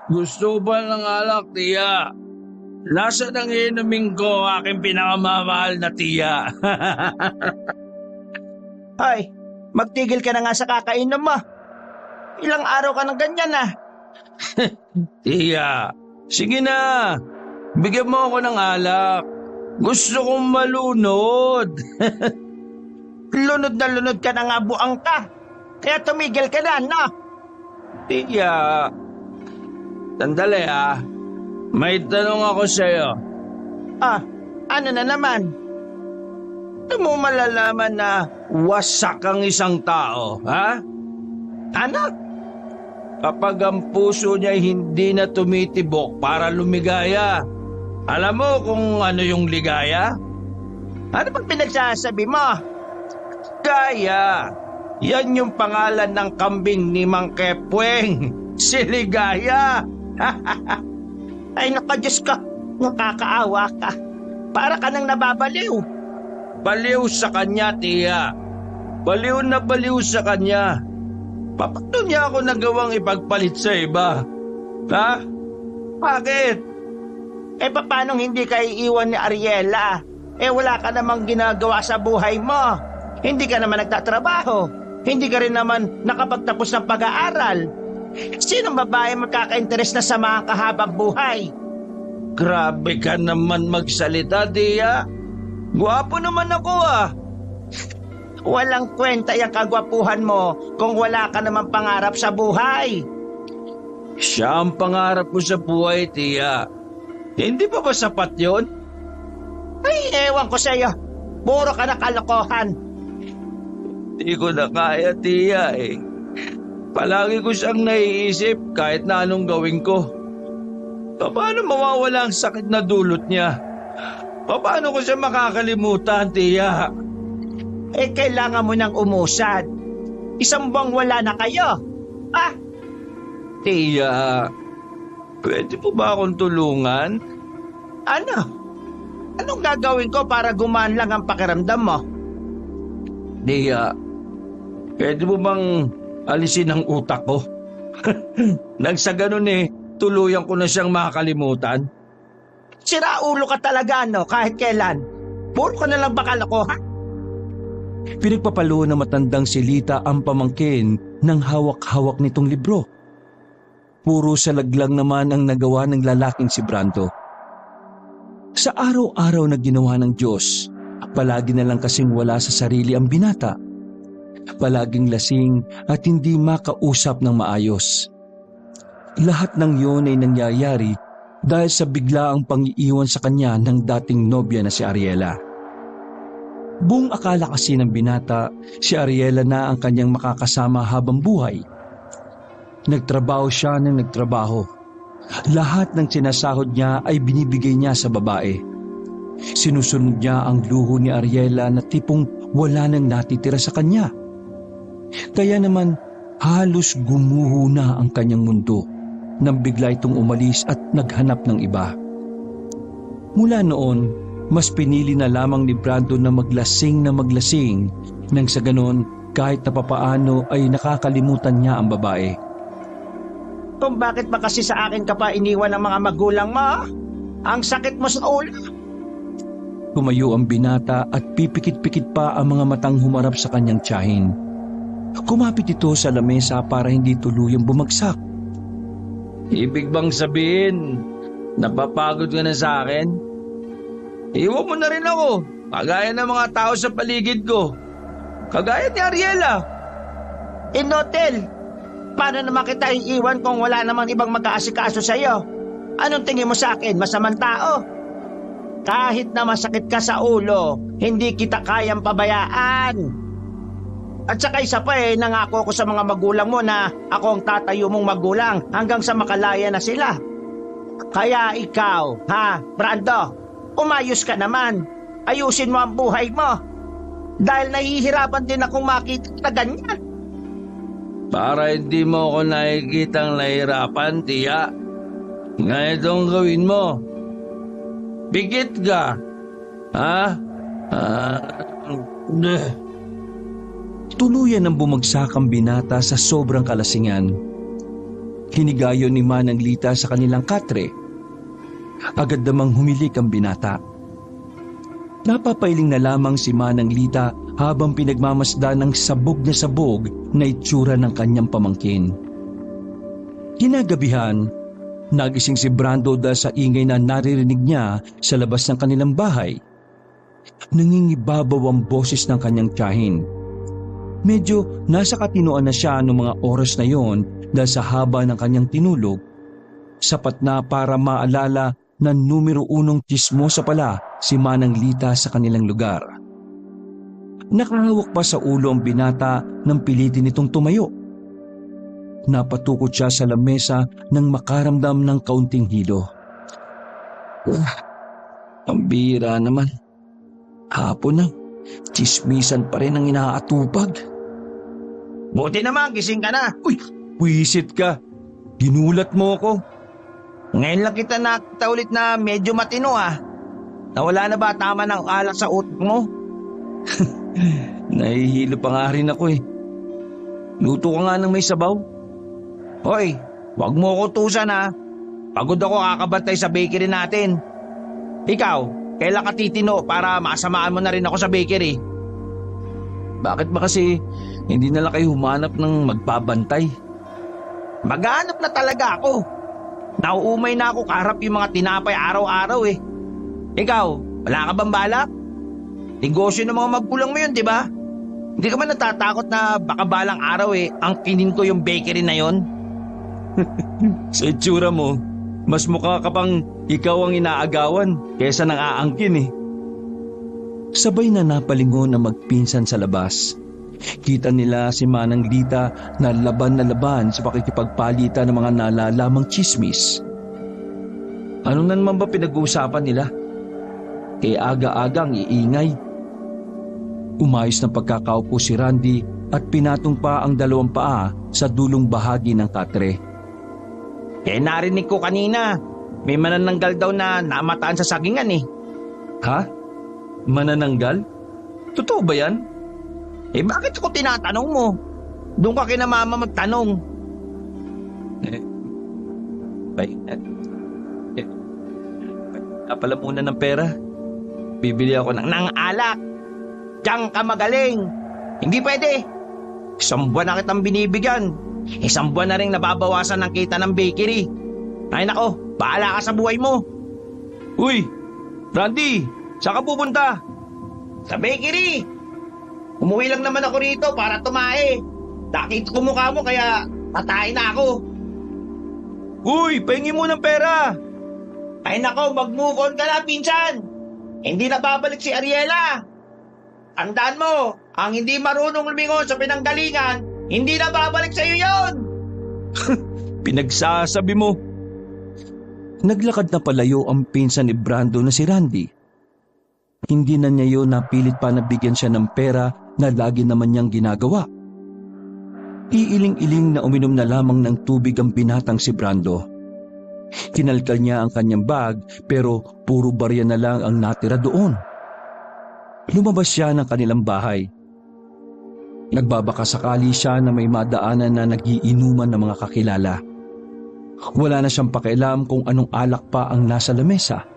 Gusto ba ng alak, tiya? Nasa nang inumin ko aking pinakamamahal na tiya. Hoy, magtigil ka na nga sa kakainom mo. Ilang araw ka ng ganyan ah. Tiya, sige na. Bigyan mo ako ng alak. Gusto kong malunod. Lunod na lunod ka na nga buang ka. Kaya tumigil ka na, no? Tiya, sandali ah. May tanong ako sa'yo. Ah, ano na naman? Ano mo malalaman na wasak ang isang tao, ha? Ano? Kapag ang puso niya hindi na tumitibok para lumigaya. Alam mo kung ano yung ligaya? Ano bang pinagsasabi mo? Gaya. Yan yung pangalan ng kambing ni Mang Kepweng. Si Ligaya. Ay naku, Diyos ko, nakakaawa ka. Para ka nang nababaliw. Baliw sa kanya, tiya. Baliw na baliw sa kanya. Paano niya ako nagawang ipagpalit sa iba? Ha? Bakit? Eh paano hindi ka iiwan ni Ariela? Eh wala ka namang ginagawa sa buhay mo. Hindi ka naman nagtatrabaho. Hindi ka rin naman nakapagtapos ng pag-aaral. Sinong babae magkaka-interes na sa mga kahabang buhay? Grabe ka naman magsalita, tiya. Gwapo naman ako ah. Walang kwenta yung kagwapuhan mo kung wala ka namang pangarap sa buhay. Siya ang pangarap ko sa buhay, tiya. Hindi pa ba sapat yun? Ay, ewan ko sa'yo. Puro ka na kalokohan. Hindi ko na kaya, tiya eh. Palagi ko siyang naiisip kahit na anong gawin ko. Paano mawawala ang sakit na dulot niya? Paano ko siya makakalimutan, tiya? Eh, kailangan mo nang umusad. Isang buwang wala na kayo. Ah, Tiya, pwede po ba akong tulungan? ano? Anong gagawin ko para gumaan lang ang pakiramdam mo? Tiya, pwede mo bang alisin ang utak ko? Nang sa ganun eh, tuluyan ko na siyang makakalimutan. Sira ulo ka talaga, no? Kahit kailan. Puro ka na lang bakalokohan. Pinagpapalo ng matandang si Lita ang pamangkin ng hawak-hawak nitong libro. Puro salaglang naman ang nagawa ng lalaking si Brando. Sa araw-araw na ginawa ng Diyos, palagi na lang kasing wala sa sarili ang binata. Palaging lasing at hindi makausap ng maayos. Lahat ng iyon ay nangyayari dahil sa biglaang pang-iiwan sa kanya ng dating nobya na si Ariela. Buong akala kasi ng binata, si Ariela na ang kanyang makakasama habang buhay. Nagtrabaho siya ng nagtrabaho. Lahat ng sinasahod niya ay binibigay niya sa babae. Sinusunod niya ang luho ni Ariela na tipong wala nang natitira sa kanya. Kaya naman halos gumuho na ang kanyang mundo nang bigla itong umalis at naghanap ng iba. Mula noon, mas pinili na lamang ni Brando na maglasing nang sa ganon kahit na papaano ay nakakalimutan niya ang babae. Kung bakit ba kasi sa akin ka pa iniwan ng mga magulang mo? Ang sakit mo sa ulo. Tumayo ang binata at pipikit-pikit pa ang mga matang humarap sa kanyang tiyahin. Kumapit ito sa lamesa para hindi tuluyang bumagsak. Ibig bang sabihin, napapagod ka na sa akin? Iwan mo na rin ako, kagaya ng mga tao sa paligid ko. Kagaya ni Ariela. Inotel, paano naman kita iiwan kung wala namang ibang mag-aasikaso sa'yo? Anong tingin mo sa akin? Masamang tao? Kahit na masakit ka sa ulo, hindi kita kayang pabayaan. At saka isa pa nangako ko sa mga magulang mo na ako ang tatayo mong magulang hanggang sa makalaya na sila. Kaya ikaw, Brando, umayos ka naman. Ayusin mo ang buhay mo. Dahil nahihirapan din akong makita na ganyan. Para hindi mo ako nakikitang nahirapan, tiya. Ganito ang gawin mo. Pikit ka. Ha? Tuluyan ang bumagsak ang binata sa sobrang kalasingan. Hinigayon ni Manang Lita sa kanilang katre. Agad namang humilik ang binata. Napapailing na lamang si Manang Lita habang pinagmamasdan ng sabog na itsura ng kanyang pamangkin. Kinagabihan, nagising si Brando dahil sa ingay na naririnig niya sa labas ng kanilang bahay. Nangingibabaw ang boses ng kanyang tiyahin. Medyo nasa katinoan na siya noong mga oras na yon dahil sa haba ng kanyang tinulog. Sapat na para maalala na numero 1 tsismosa pala si Manang Lita sa kanilang lugar. Nakahawak pa sa ulo ang binata nang pilitin itong tumayo. Napatukot siya sa lamesa nang makaramdam ng kaunting hilo. Ang bira naman. Hapon na, tsismisan pa rin ang inaatupag. Buti naman, gising ka na. Uy, wisit ka. Ginulat mo ko. Ngayon lang kita nakita ulit na medyo matino ah. Nawala na ba tama ng alak sa utak mo? Nahihilo pa nga rin ako eh. Luto ka nga ng may sabaw. Hoy, wag mo ko tusan ha. Pagod ako kakabantay sa bakery natin. Ikaw, kailan ka titino para masamaan mo na rin ako sa bakery? Bakit ba kasi hindi na lang kayo humanap ng magbabantay? Maghanap na talaga ako. Nauumay na ako kaharap yung mga tinapay araw-araw eh. Ikaw, wala ka bang balak? Negosyo ng mga magkulang mo yun, di ba? Hindi ka ba natatakot na baka balang araw ang kinin ko yung bakery na yon? Sa itsura mo, mas mukha ka pang ikaw ang inaagawan kaysa nang aangkin eh. Sabay na napalingon na magpinsan sa labas. Kita nila si Manang Lita na laban sa pakikipagpalitan ng mga nalalamang tsismis. Ano na naman ba pinag-uusapan nila? Aga-aga ang iingay. Umayos ng pagkakaupo si Randy at pinatong pa ang 2 paa sa dulong bahagi ng katre. Narinig ko kanina, may manananggal daw na namataan sa sagingan eh. Ha? Manananggal? Totoo ba yan? Bakit ako tinatanong mo? Doon ka kina mama magtanong. Kapala muna ng pera. Bibili ako Nang alak. Diyan ka magaling. Hindi pwede. 1 buwan na kitang binibigyan. 1 buwan na rin nababawasan ng kita ng bakery. Ay nako, bahala ka sa buhay mo. Uy! Randy! Saan ka pupunta? Sa bakery. Umuwi lang naman ako rito para tumae. Nakita ko mukha mo kaya patay na ako. Uy! Pahingi mo ng pera! Ay nako, mag-move on ka na, pinsan. Hindi na babalik si Ariela. Tandaan mo, ang hindi marunong lumingon sa pinanggalingan, hindi na babalik sa iyo yon. Pinagsasabi mo. Naglakad na palayo ang pinsan ni Brando na si Randy. Hindi na niya yun napilit pa na bigyan siya ng pera na lagi naman niyang ginagawa. Iiling-iling na uminom na lamang ng tubig ang binatang si Brando. Kinalkal niya ang kanyang bag pero puro barya na lang ang natira doon. Lumabas siya ng kanilang bahay. Nagbabaka sakali siya na may madaanan na nagiinuman ng mga kakilala. Wala na siyang pakialam kung anong alak pa ang nasa lamesa.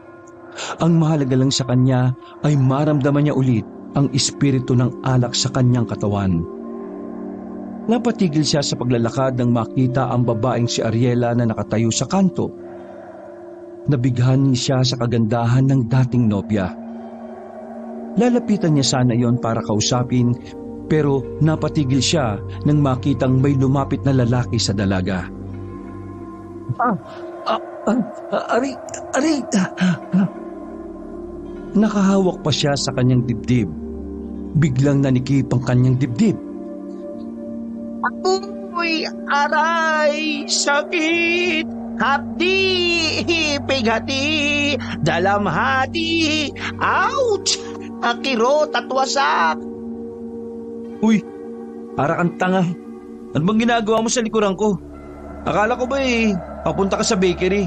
Ang mahalaga lang sa kanya ay maramdaman niya ulit ang espiritu ng alak sa kanyang katawan. Napatigil siya sa paglalakad nang makita ang babaeng si Ariela na nakatayo sa kanto. Nabighan siya sa kagandahan ng dating nobya. Lalapitan niya sana yon para kausapin pero napatigil siya nang makitang may lumapit na lalaki sa dalaga. Ari. Nakahawak pa siya sa kanyang dibdib. Biglang nanikip ang kanyang dibdib. Uy, aray, sakit. Hapdi, pighati, dalamhati, ouch, akirot at wasak. Uy, para kang tanga. Ano bang ginagawa mo sa likuran ko? Akala ko ba papunta ka sa bakery?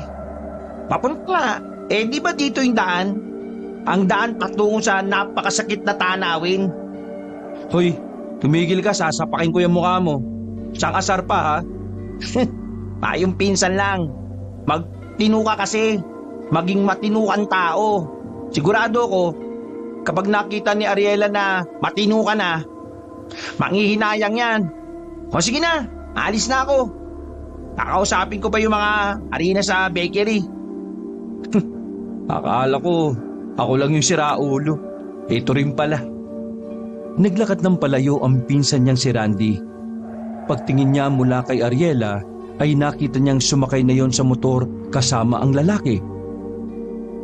Papunta? Di ba dito yung daan? Ang daan patungo sa napakasakit na tanawin. Hoy, tumigil ka, sasapakin ko yung mukha mo. Siyang asar pa ha? Tayong pinsan lang. Magtino ka kasi. Maging matino kang tao. Sigurado ko, kapag nakita ni Ariela na matino ka na, manghihinayang yan. O sige na, alis na ako. Kakausapin ko pa yung mga harina sa bakery. Akala ko, ako lang yung siraulo. Ito rin pala. Naglakad ng palayo ang pinsan niyang si Randy. Pagtingin niya mula kay Ariela, ay nakita niyang sumakay na yon sa motor kasama ang lalaki.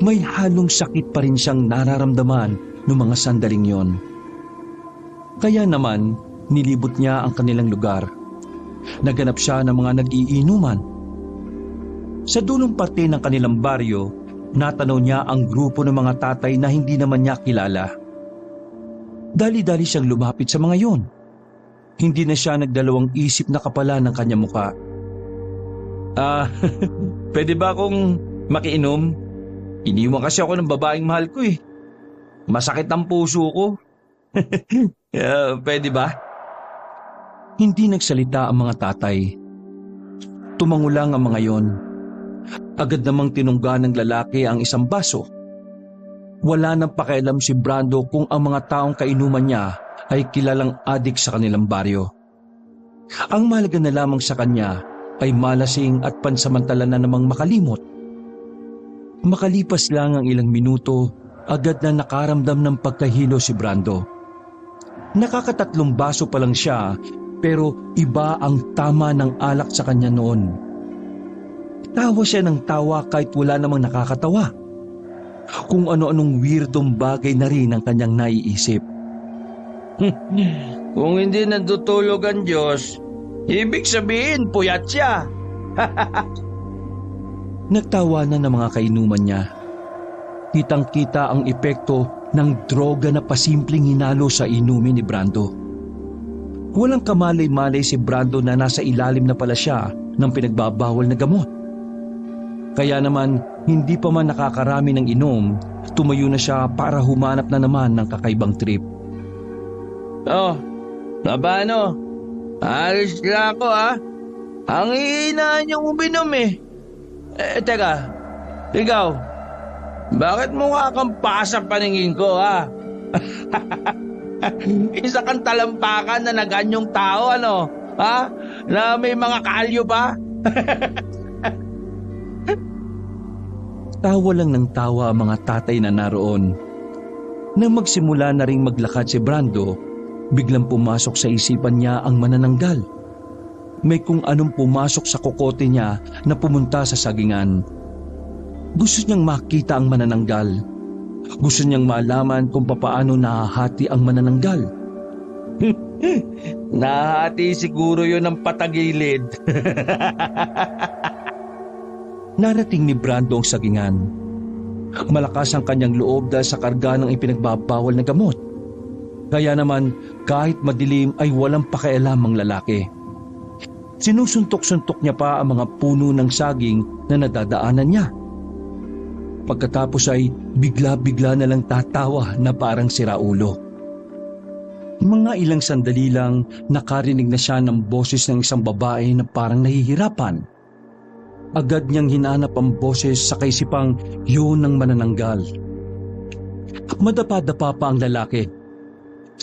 May halong sakit pa rin siyang nararamdaman noong mga sandaling yon. Kaya naman, nilibot niya ang kanilang lugar. Naganap siya ng mga nag-iinuman. Sa dulong parte ng kanilang baryo, natanaw niya ang grupo ng mga tatay na hindi naman niya kilala. Dali-dali siyang lumapit sa mga yon. Hindi na siya nagdalawang isip na kapala ng kanyang muka. Pwede ba akong makiinom? Iniwan kasi ako ng babaeng mahal ko eh. Masakit ang puso ko. Pwede ba? Hindi nagsalita ang mga tatay. Tumango lang ang mga yon. Agad namang tinungga ng lalaki ang isang baso. Wala nang pakialam si Brando kung ang mga taong kainuman niya ay kilalang adik sa kanilang baryo. Ang mahalaga na lamang sa kanya ay malasing at pansamantala na namang makalimot. Makalipas lang ang ilang minuto, agad na nakaramdam ng pagkahilo si Brando. Nakakatatlong baso pa lang siya, pero iba ang tama ng alak sa kanya noon. Tawa siya ng tawa kahit wala namang nakakatawa. Kung ano-anong weirdong bagay na rin ang kanyang naiisip. Kung hindi nandutulog ang Diyos, ibig sabihin puyat siya. Nagtawanan ng mga kainuman niya. Kitang-kita ang epekto ng droga na pasimpleng hinalo sa inumin ni Brando. Walang kamalay-malay si Brando na nasa ilalim na pala siya ng pinagbabawal na gamot. Kaya naman, hindi pa man nakakarami ng inom, tumayo na siya para humanap na naman ng kakaibang trip. Oh, paano? Alis na ako Ang hihina niyong uminom eh. Teka, ikaw, bakit mukha kang pasa paningin ko Isa kang talampakan na naganyong tao Na may mga kalyo pa? Tawa lang ng tawa ang mga tatay na naroon. Nang magsimula na ring maglakad si Brando, biglang pumasok sa isipan niya ang manananggal. May kung anong pumasok sa kokote niya na pumunta sa sagingan. Gusto niyang makita ang manananggal. Gusto niyang malaman kung papaano nahahati ang manananggal. Nahati siguro yun ng patagilid. Narating ni Brando ang sagingan. Malakas ang kanyang loob dahil sa karga ng ipinagbabawal na gamot. Kaya naman, kahit madilim ay walang pakialam ang lalaki. Sinusuntok-suntok niya pa ang mga puno ng saging na nadadaanan niya. Pagkatapos ay bigla-bigla na lang tatawa na parang siraulo. Mga ilang sandali lang nakarinig na siya ng boses ng isang babae na parang nahihirapan. Agad niyang hinanap ang boses sa kaisipang yun ng manananggal. Madapa-dapa pa ang lalaki.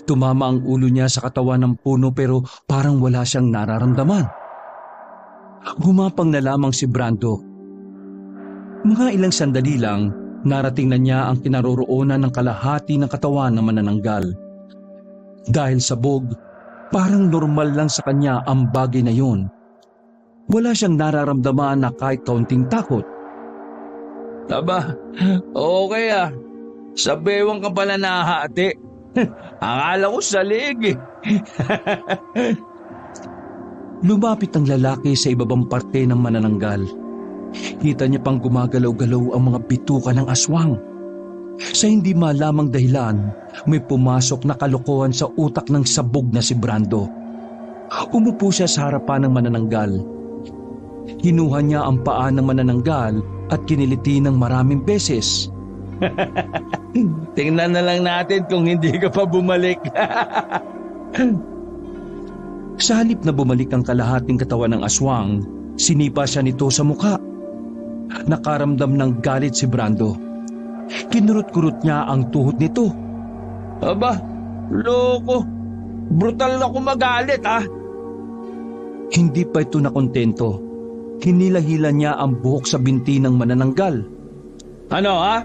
Tumama ang ulo niya sa katawan ng puno pero parang wala siyang nararamdaman. Gumapang na lamang si Brando. Mga ilang sandali lang, narating na niya ang kinaroroonan ng kalahati ng katawan ng manananggal. Dahil sabog, parang normal lang sa kanya ang bagay na yun. Wala siyang nararamdaman na kahit kaunting takot. Aba, okay Sa bewang ka pala nahati. Akala ko sa leg Lumapit ang lalaki sa ibabang parte ng manananggal. Kita niya pang gumagalaw-galaw ang mga bituka ng aswang. Sa hindi malamang dahilan, may pumasok na kalokohan sa utak ng sabog na si Brando. Umupo siya sa harapan ng manananggal. Hinuha niya ang paa ng manananggal at kiniliti ng maraming beses. Tingnan na lang natin kung hindi ka pa bumalik. Sa halip na bumalik ang kalahating katawan ng aswang, Sinipa siya nito sa mukha. Nakaramdam ng galit si Brando. Kinurot-kurot niya ang tuhod nito. Aba, loko. Brutal ako magalit, ha? Hindi pa ito nakontento. Hinila-hila niya ang buhok sa binti ng manananggal. Ano, ha?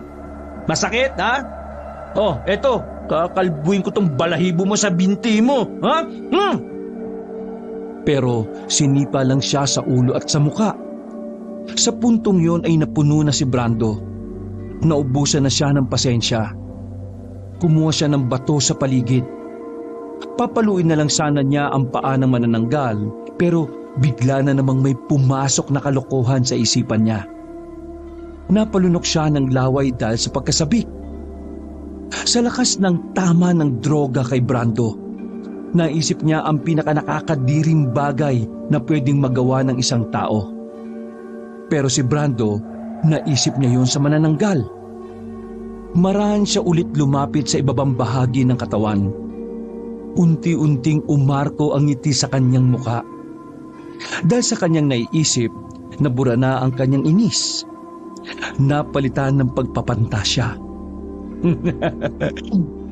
Masakit, ha? Oh, eto. Kakalbuin ko tong balahibo mo sa binti mo, ha? Pero sinipa lang siya sa ulo at sa muka. Sa puntong yon ay napuno na si Brando. Naubusan na siya ng pasensya. Kumuha siya ng bato sa paligid. Papaluin na lang sana niya ang paa ng manananggal, pero bigla na namang may pumasok na kalokohan sa isipan niya. Napalunok siya ng laway dahil sa pagkasabik. Sa lakas ng tama ng droga kay Brando, naisip niya ang pinakanakakadiring bagay na pwedeng magawa ng isang tao. Pero si Brando, naisip niya yon sa manananggal. Marahan siya ulit lumapit sa ibabang bahagi ng katawan. Unti-unting umarko ang ngiti sa kanyang mukha. Dahil sa kanyang naiisip, nabura na ang kanyang inis. Napalitan ng pagpapantasya.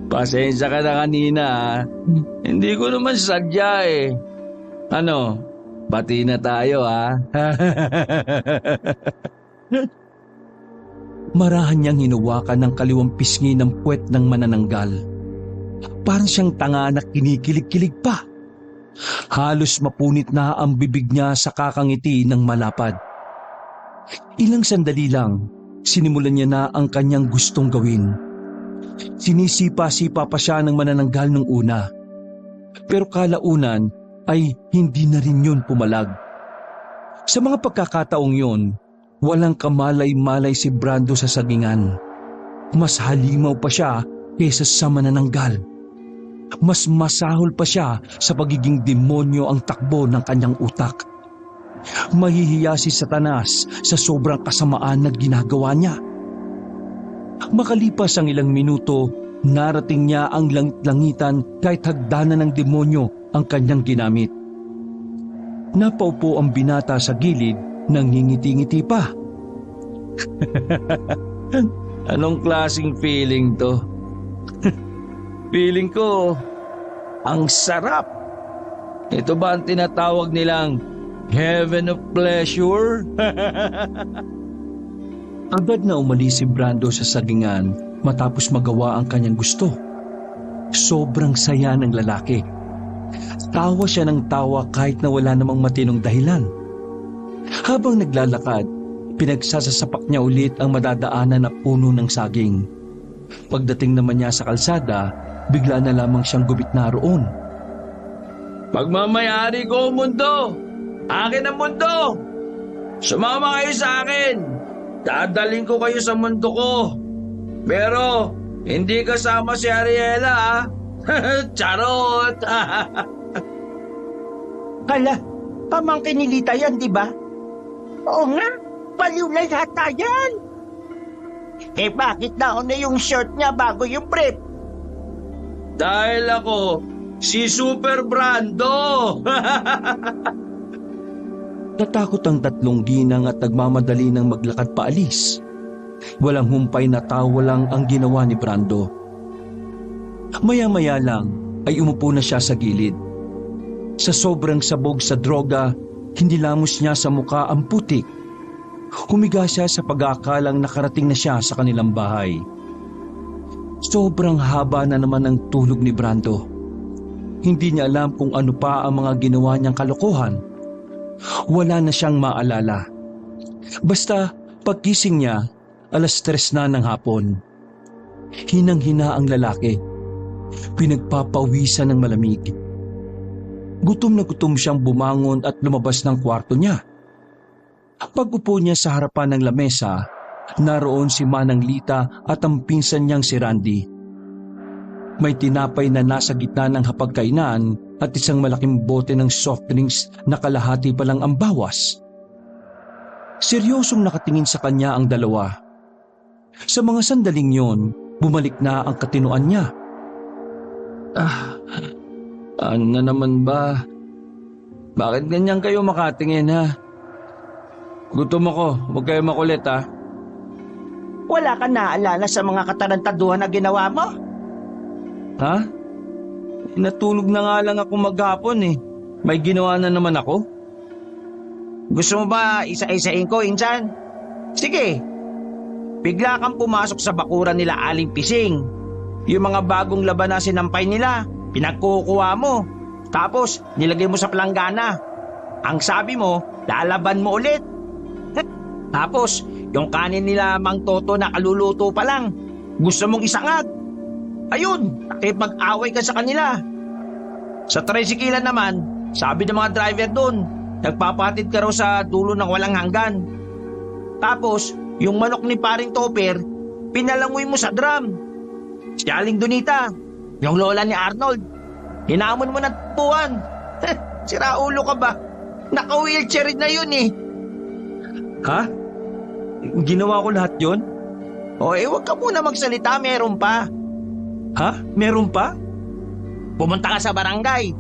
Pasensya ka na kanina, ha? Hindi ko naman sadya, eh. Ano, bati na tayo, ha? Marahan niyang hinawakan ng kaliwang pisngi ng puwet ng manananggal. Parang siyang tanga na kinikilig-kilig pa. Halos mapunit na ang bibig niya sa kakangiti ng malapad. Ilang sandali lang, sinimulan niya na ang kanyang gustong gawin. Sinisipa-sipa pa siya ng manananggal nung una. Pero kalaunan ay hindi na rin yun pumalag. Sa mga pagkakataong yun, walang kamalay-malay si Brando sa sagingan. Mas halimaw pa siya kaysa sa manananggal. Mas masahol pa siya sa pagiging demonyo ang takbo ng kanyang utak. Mahihiya si Satanas sa sobrang kasamaan na ginagawa niya. Makalipas ang ilang minuto, narating niya ang langit-langitan kahit hagdanan ng demonyo ang kanyang ginamit. Napaupo ang binata sa gilid nang ngingiti-ngiti pa. Anong klaseng feeling to? Feeling ko, ang sarap. Ito ba ang tinatawag nilang heaven of pleasure? Agad na umalis si Brando sa sagingan matapos magawa ang kanyang gusto. Sobrang saya ng lalaki. Tawa siya ng tawa kahit na wala namang matinong dahilan. Habang naglalakad, pinagsasasapak niya ulit ang madadaanan na puno ng saging. Pagdating naman niya sa kalsada, bigla na lamang siyang gumitna roon. Pagmamayari ko ang mundo! Akin ang mundo! Sumama kayo sa akin! Dadaling ko kayo sa mundo ko! Pero, hindi kasama si Ariela, ha? Charot! Hala, pamangkin ni Lita yan, di ba? Oo nga, baliw na yata yan. Eh bakit nauna yung short niya bago yung brief? Dahil ako, si Super Brando! Natakot ang tatlong ginang at nagmamadali ng maglakad paalis. Walang humpay na tawa lang ang ginawa ni Brando. Maya-maya lang ay umupo na siya sa gilid. Sa sobrang sabog sa droga, hindi lamos niya sa muka ang putik. Humiga siya sa pag-aakalang nakarating na siya sa kanilang bahay. Sobrang haba na naman ang tulog ni Brando. Hindi niya alam kung ano pa ang mga ginawa niyang kalokohan. Wala na siyang maalala. Basta pagkising niya, 3:00 na ng hapon. Hinang-hina ang lalaki. Pinagpapawisan ng malamig. Gutom na gutom siyang bumangon at lumabas ng kwarto niya. Pag-upo niya sa harapan ng lamesa, naroon si Manang Lita at ang pinsan niyang si Randy. May tinapay na nasa gitna ng hapagkainan at isang malaking bote ng soft drinks na kalahati pa lang ang bawas. Seryosong nakatingin sa kanya ang dalawa. Sa mga sandaling yon, bumalik na ang katinoan niya. Ano na naman ba? Bakit ganyan kayo makatingin, ha? Gutom ako. Huwag kayo makulit ha. Wala ka naalala sa mga katarantaduhan na ginawa mo? Ha? Natulog na nga lang ako maghapon eh. May ginawa na naman ako. Gusto mo ba isa-isain ko, Insan? Sige. Bigla kang pumasok sa bakuran nila Aling Pising. Yung mga bagong laban na sinampay nila, pinagkukuha mo. Tapos, nilagay mo sa planggana. Ang sabi mo, lalaban mo ulit. Tapos, yung kanin nila Mang Toto na kaluluto pa lang, gusto mong isangag. Ayun, nakipag-away ka sa kanila. Sa tricycle naman, sabi ng mga driver doon, nagpapatid ka raw sa dulo ng walang hanggan. Tapos, yung manok ni paring Topper, pinalangoy mo sa drum. Si Aling Donita, yung lola ni Arnold, hinamon mo ng tuwan. Sira ulo ka ba? Naka-wheelchair na yun eh. Ha? Ginawa ko lahat yon? O wag ka muna magsalita, meron pa. Ha? Meron pa? Pumunta ka sa barangay.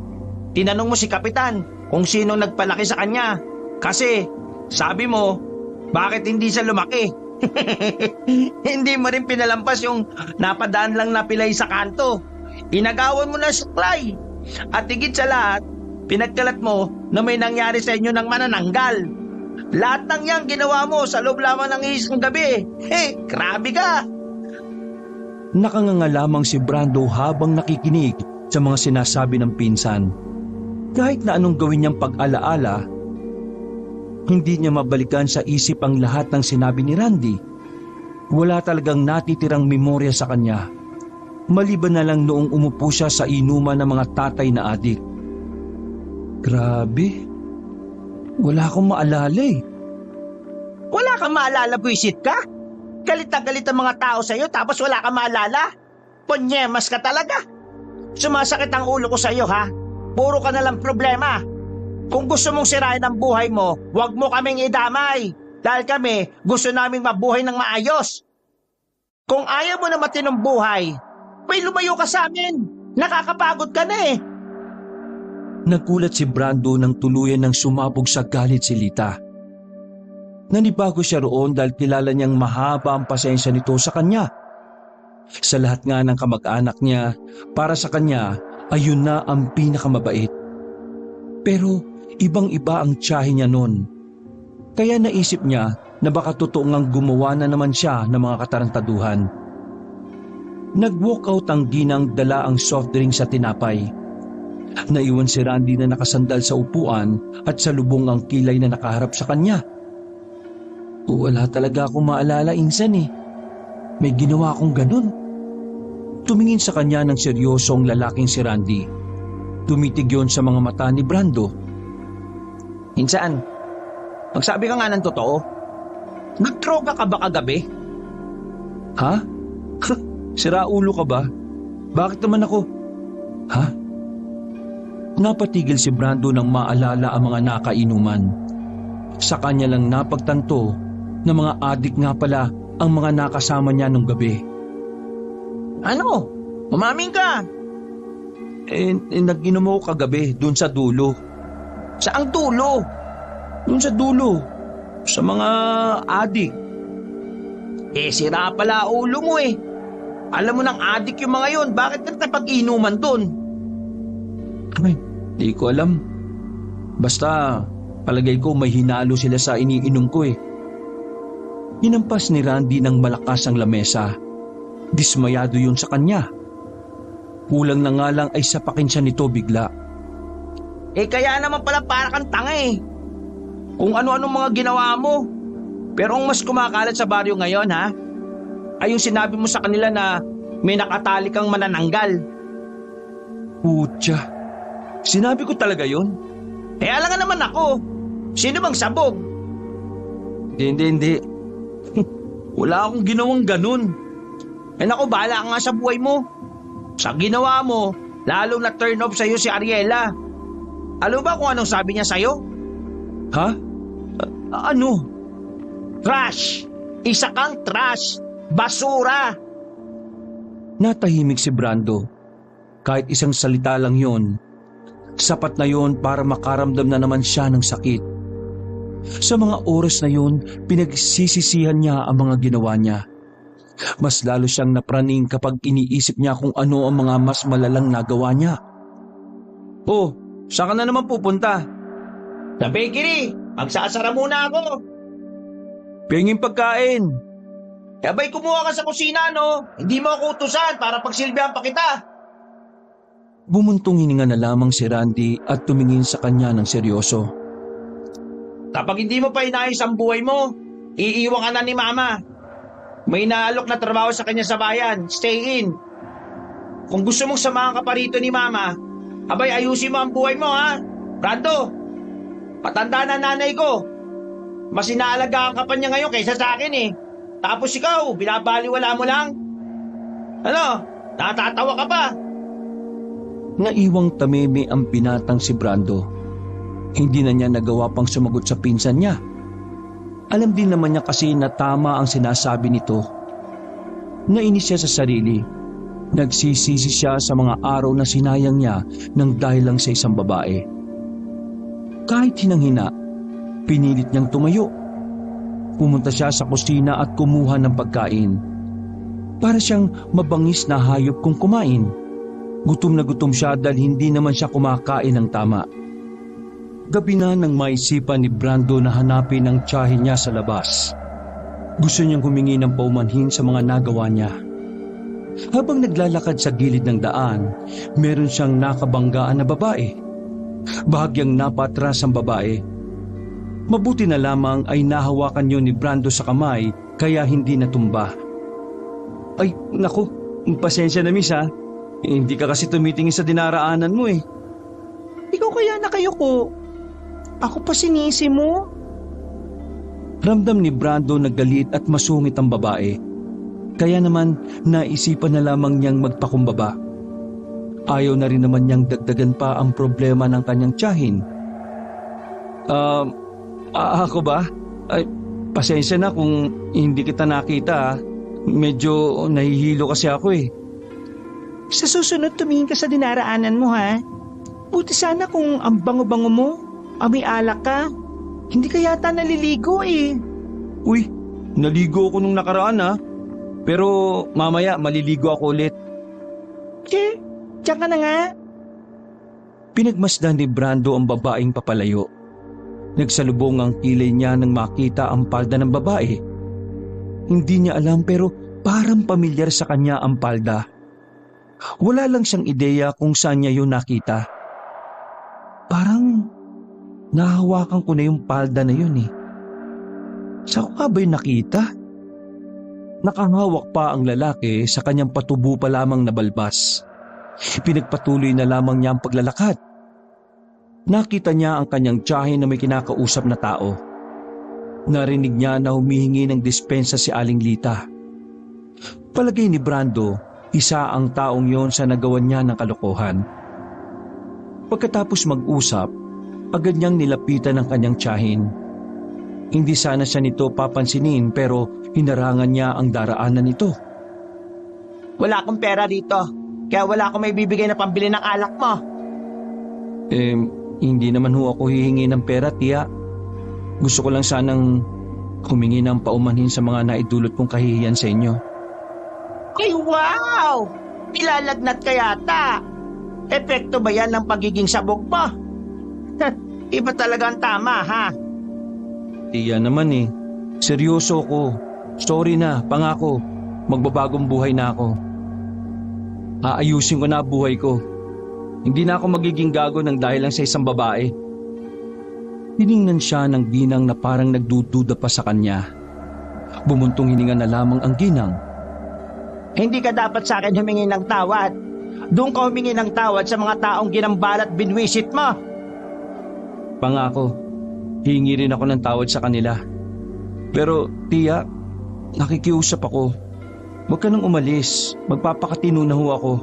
Tinanong mo si Kapitan kung sinong nagpalaki sa kanya. Kasi, sabi mo, bakit hindi siya lumaki? Hindi mo rin pinalampas yung napadaan lang na pilay sa kanto. Inagawan mo na suklay. At higit sa lahat, pinagkalat mo na may nangyari sa inyo ng manananggal. Lahat ng yan ginawa mo sa loob lamang ng isang gabi. Grabe ka! Nakanganga lamang si Brando habang nakikinig sa mga sinasabi ng pinsan. Kahit na anong gawin niyang pag-alaala, hindi niya mabalikan sa isip ang lahat ng sinabi ni Randy. Wala talagang natitirang memorya sa kanya. Maliban na lang noong umupo siya sa inuman ng mga tatay na adik. Grabe. Wala akong maalala eh. Wala kang maalala, buisit ka? Galit na galit ang mga tao sa'yo tapos wala kang maalala? Ponyemas ka talaga. Sumasakit ang ulo ko sa'yo, ha? Puro ka nalang problema. Kung gusto mong sirain ang buhay mo, huwag mo kaming idamay. Dahil kami, gusto naming mabuhay ng maayos. Kung ayaw mo na matinong buhay, may lumayo ka sa amin. Nakakapagod ka na eh. Nagulat si Brando nang tuluyan ng sumabog sa galit si Lita. Nanibago siya roon dahil kilala niyang mahaba ang pasensya nito sa kanya. Sa lahat nga ng kamag-anak niya, para sa kanya, ayun na ang pinakamabait. Pero ibang-iba ang tiyahe niya noon. Kaya naisip niya na baka totoo ngang gumawa na naman siya ng mga katarantaduhan. Nag-walkout ang ginang dala ang soft drink sa tinapay. Naiwan si Randy na nakasandal sa upuan at sa lubong ang kilay na nakaharap sa kanya. Wala talaga akong maalala, Insan eh. May ginawa akong ganun. Tumingin sa kanya ng seryosong lalaking si Randy. Tumitig yun sa mga mata ni Brando. Insan, magsabi ka nga ng totoo. Nagdroga ka ba kagabi? Ha? Sira ulo ka ba? Bakit naman ako? Ha? Napatigil si Brando nang maalala ang mga nakainuman. Sa kanya lang napagtanto na mga adik nga pala ang mga nakasama niya nung gabi. Ano? Umamin ka? Nag-inom ako kagabi dun sa dulo. Saang dulo? Dun sa dulo. Sa mga adik. Sira pala ulo mo eh. Alam mo ng adik yung mga yun. Bakit ka napag-inuman dun? Ay, di ko alam. Basta, palagay ko may hinalo sila sa iniinom ko eh. Hinampas ni Randy ng malakas ang lamesa. Dismayado yun sa kanya. Kulang na nga lang ay sapakin siya nito bigla. Kaya naman pala para kang tanga eh. Kung ano-anong mga ginawa mo. Pero ang mas kumakalat sa baryo ngayon ha, ay yung sinabi mo sa kanila na may nakatali kang manananggal. Putya, sinabi ko talaga yun? Alangan naman ako. Sino bang sabog? Hindi. Wala akong ginawang ganun. Naku, bahala ka nga sa buhay mo. Sa ginawa mo, lalong na turn off sa'yo si Ariela. Alam ba kung anong sabi niya sa'yo? Ha? Ano? Trash! Isa kang trash! Basura! Natahimik si Brando. Kahit isang salita lang yon, sapat na yon para makaramdam na naman siya ng sakit. Sa mga oras na yun, pinagsisisihan niya ang mga ginawa niya. Mas lalo siyang napraning kapag iniisip niya kung ano ang mga mas malalang nagawa niya. Oh, saan ka na naman pupunta? Sa bakery, magsasara muna ako. Penging pagkain. Abay, kumuha ka sa kusina, no? Hindi mo ako utusan para pagsilbihan pa kita. Bumuntong hininga na lamang si Randy at tumingin sa kanya ng seryoso. Kapag hindi mo pa inayos ang buhay mo, iiwan ka na ni Mama. May naalok na trabaho sa kanya sa bayan. Stay in. Kung gusto mong samahan ka pa rito ni Mama, abay, ayusin mo ang buhay mo, ha? Brando, patanda na nanay ko. Mas inaalagaan ka pa niya ngayon kaysa sa akin, eh. Tapos ikaw, binabaliwala mo lang. Ano? Natatawa ka pa. Naiwang tamimi ang binatang si Brando. Hindi na niya nagawa pang sumagot sa pinsan niya. Alam din naman niya kasi na tama ang sinasabi nito. Nainis siya sa sarili. Nagsisisi siya sa mga araw na sinayang niya nang dahil lang sa isang babae. Kahit hinang-hina, pinilit niyang tumayo. Pumunta siya sa kusina at kumuha ng pagkain. Para siyang mabangis na hayop kung kumain. Gutom na gutom siya dahil hindi naman siya kumakain ng tama. Gabi na nang maisipan ni Brando na hanapin ang tiyahin niya sa labas. Gusto niyang humingi ng paumanhin sa mga nagawa niya. Habang naglalakad sa gilid ng daan, meron siyang nakabanggaan na babae. Bahagyang napatras ang babae. Mabuti na lamang ay nahawakan yun ni Brando sa kamay kaya hindi natumba. Ay, naku, pasensya na miss ha. Hindi ka kasi tumitingin sa dinaraanan mo eh. Ikaw kaya nakayuko. Ako pa sinisi mo. Ramdam ni Brando na galit at masungit ang babae. Kaya naman naisipan na lamang niyang magpakumbaba. Ayaw na rin naman niyang dagdagan pa ang problema ng kanyang tiyahin. Ako ba? Ay, pasensya na kung hindi kita nakita. Medyo nahihilo kasi ako eh. Sa susunod, tumingin ka sa dinaraanan mo, ha? Buti sana kung ang bango-bango mo, may alak ka. Hindi ka yata naliligo eh. Uy, naligo ako nung nakaraan ha. Pero mamaya maliligo ako ulit. Diyan ka na nga. Pinagmasdan ni Brando ang babaeng papalayo. Nagsalubong ang kilay niya nang makita ang palda ng babae. Hindi niya alam pero parang pamilyar sa kanya ang palda. Wala lang siyang ideya kung saan niya yun nakita. Parang nahawakan ko na yung palda na yun eh. Saan ko ba yung nakita? Nakahawak pa ang lalaki sa kanyang patubo pa lamang na balbas. Pinagpatuloy na lamang niya ang paglalakad. Nakita niya ang kanyang tiyahin na may kinakausap na tao. Narinig niya na humihingi ng dispensa si Aling Lita. Palagay ni Brando, isa ang taong yon sa nagawan niya ng kalokohan. Pagkatapos mag-usap, agad niyang nilapitan ang kanyang tiyahin. Hindi sana siya nito papansinin pero hinarangan niya ang daraanan nito. Wala akong pera dito. Kaya wala akong may bibigay na pambili ng alak mo. Hindi naman ho ako hihingi ng pera, tiya. Gusto ko lang sanang humingi ng paumanhin sa mga naidulot kong kahihiyan sa inyo. Ay, wow! Nilalagnat ka yata. Epekto ba yan ng pagiging sabog mo? Iba talaga ang tama, ha? Tiya naman eh. Seryoso ko. Sorry na, pangako. Magbabagong buhay na ako. Aayusin ko na buhay ko. Hindi na ako magiging gago ng dahil lang sa isang babae. Tiningnan siya ng ginang na parang nagdududa pa sa kanya. Bumuntong hininga na lamang ang ginang. Hindi ka dapat sa akin humingi ng tawad. Doon ka humingi ng tawad sa mga taong ginambal at binwisit mo. Pangako, hingi rin ako ng tawad sa kanila. Pero, tiya, nakikiusap ako. Huwag ka nang umalis. Magpapakatino na ho ako.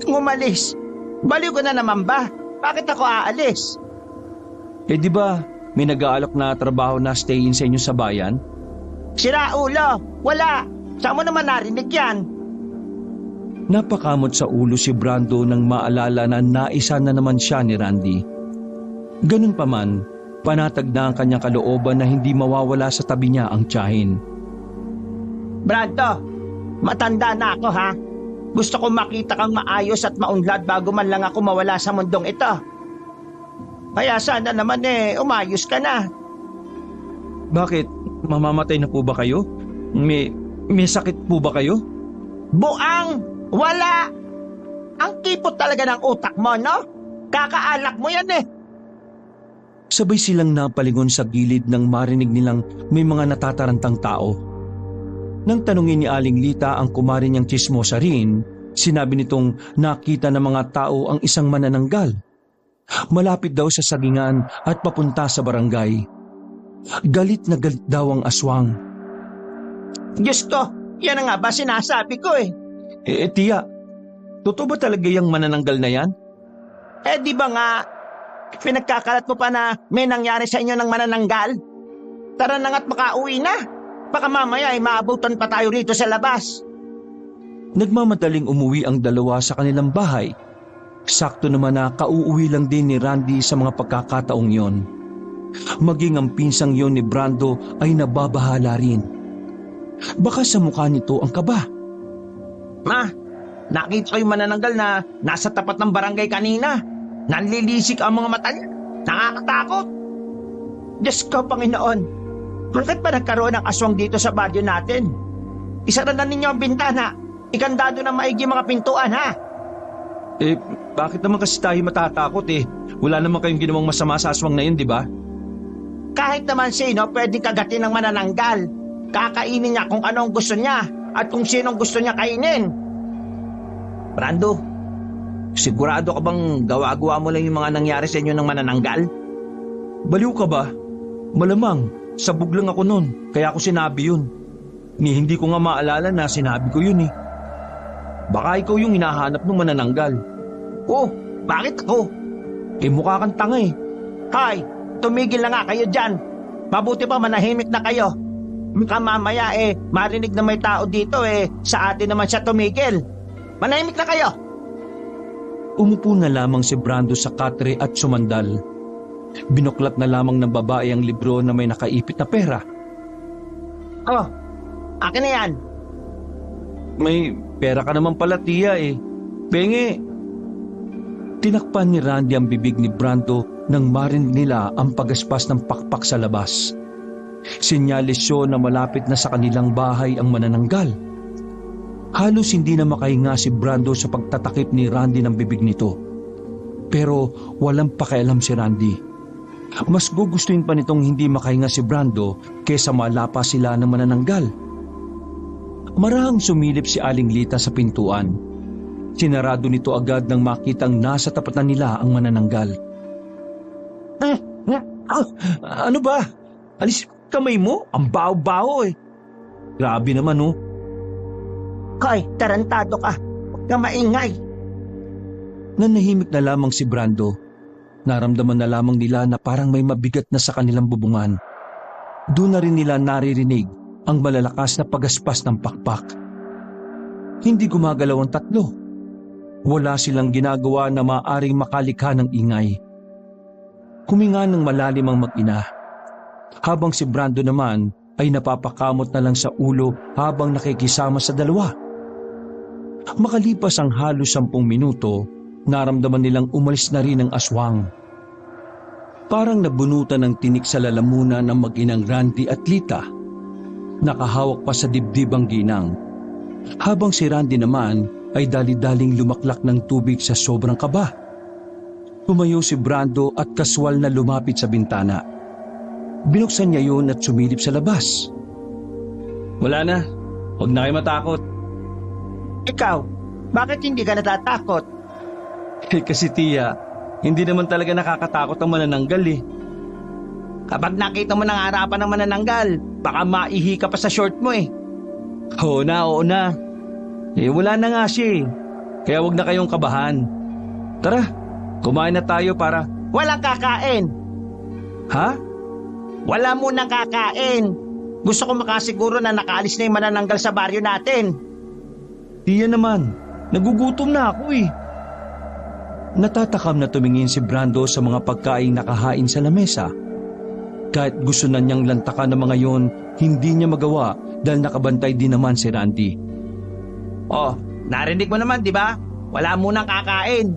Umalis? Baliw ka na naman ba? Bakit ako aalis? Di ba may nag-aalok na trabaho na stay-in sa inyo sa bayan? Sira ulo! Wala! Saan mo naman narinig yan? Napakamot sa ulo si Brando nang maalala na naisa na naman siya ni Randy. Ganun pa man, Panatag na ang kanyang kalooban na hindi mawawala sa tabi niya ang tiyahin. Brando, matanda na ako ha. Gusto ko makita kang maayos at maunlad bago man lang ako mawala sa mundong ito. Kaya sana naman umayos ka na. Bakit? Mamamatay na po ba kayo? May sakit po ba kayo? Buang! Wala! Ang kipot talaga ng utak mo, no? Kakaalak mo yan eh. Sabay silang napalingon sa gilid nang marinig nilang may mga natatarantang tao. Nang tanungin ni Aling Lita ang kumari niyang tsismosa rin, sinabi nitong nakita ng mga tao ang isang manananggal. Malapit daw sa sagingan at papunta sa barangay. Galit na galit daw ang aswang. Diyos ko, yan na nga ba sinasabi ko eh. Tiya, totoo ba talaga yung manananggal na yan? Di ba nga, pinagkakalat mo pa na may nangyari sa inyo ng manananggal? Tara na nga't makauwi na. Baka mamaya ay maabutan pa tayo rito sa labas. Nagmamadaling umuwi ang dalawa sa kanilang bahay. Sakto naman na kauuwi lang din ni Randy sa mga pagkakataong yon. Maging ang pinsang yon ni Brando ay nababahala rin. Baka sa mukha nito ang kaba. Ma, nakita ko yung manananggal na nasa tapat ng barangay kanina. Nanlilisik ang mga mata niya. Nakakatakot. Diyos ko, Panginoon. Bakit ba nagkaroon ng aswang dito sa baryo natin? Isara na ninyo ang bintana. Ikandado na maigi mga pintuan, ha? Bakit naman kasi tayo matatakot eh? Wala naman kayong ginawang masama sa aswang na yun, di ba? Kahit naman sino pwedeng kagatin ng manananggal. Kakainin niya kung anong gusto niya at kung sinong gusto niya kainin. Brando, sigurado ka bang gawa-gawa mo lang yung mga nangyari sa inyo ng manananggal? Baliw ka ba? Malamang, sabog lang ako nun, kaya ako sinabi yun. Hindi ko nga maalala na sinabi ko yun eh. Baka ikaw yung hinahanap ng manananggal. Oh, bakit ako? Mukha kang tanga eh. Hay, tumigil na nga kayo dyan. Mabuti pa manahimik na kayo. Baka mamaya marinig na may tao dito sa atin naman siya tumigil. Manahimik na kayo. Umupo na lamang si Brando sa katre at sumandal. Binuklat na lamang ng babae ang libro na may nakaipit na pera. Oh, akin na yan. May pera ka naman pala, tiya eh. Penge! Tinakpan ni Randy ang bibig ni Brando nang marinig nila ang pagaspas ng pakpak sa labas. Sinyalis yun na malapit na sa kanilang bahay ang manananggal. Halos hindi na makahinga si Brando sa pagtatakip ni Randy ng bibig nito. Pero walang pakialam si Randy. Mas gugustuhin pa nitong hindi makahinga si Brando kesa malapa sila ng manananggal. Marahang sumilip si Aling Lita sa pintuan. Sinarado nito agad nang makitang nasa tapatan nila ang manananggal. Ano ba? Alis kamay mo? Ang baho-baho eh. Grabe naman oh. Koy, tarantado ka. Huwag ka maingay. Nanahimik na lamang si Brando. Naramdaman na lamang nila na parang may mabigat na sa kanilang bubungan. Doon na rin nila naririnig ang malalakas na pagaspas ng pakpak. Hindi gumagalaw ang tatlo. Wala silang ginagawa na maaaring makalikha ng ingay. Huminga ng malalim ang mag-ina. Habang si Brando naman ay napapakamot na lang sa ulo habang nakikisama sa dalawa. Makalipas ang halos 10 minuto, naramdaman nilang umalis na rin ang aswang. Parang nabunutan ng tinik sa lalamunan ng mag-inang Randy at Lita. Nakahawak pa sa dibdib ang ginang. Habang si Randy naman ay dali-daling lumaklak ng tubig sa sobrang kaba. Tumayo si Brando at kaswal na lumapit sa bintana. Binuksan niya yun at sumilip sa labas. Wala na. Huwag na kayo matakot. Ikaw, bakit hindi ka natatakot? Kasi tiya, hindi naman talaga nakakatakot ang manananggal eh. Kapag nakita mo ng harapan ng manananggal, baka maihi ka pa sa short mo eh. Oo na. Wala na nga siya eh. Kaya huwag na kayong kabahan. Tara, kumain na tayo para... Walang kakain. Ha? Wala munang kakain. Gusto ko makasiguro na nakaalis na yung manananggal sa baryo natin. Tiya naman, nagugutom na ako eh. Natatakam na tumingin si Brando sa mga pagkain nakahain sa lamesa. Kahit gusto na niyang lantakan ng mga yon, hindi niya magawa dahil nakabantay din naman si Randy. Oh, narinig mo naman, di ba? Wala munang kakain.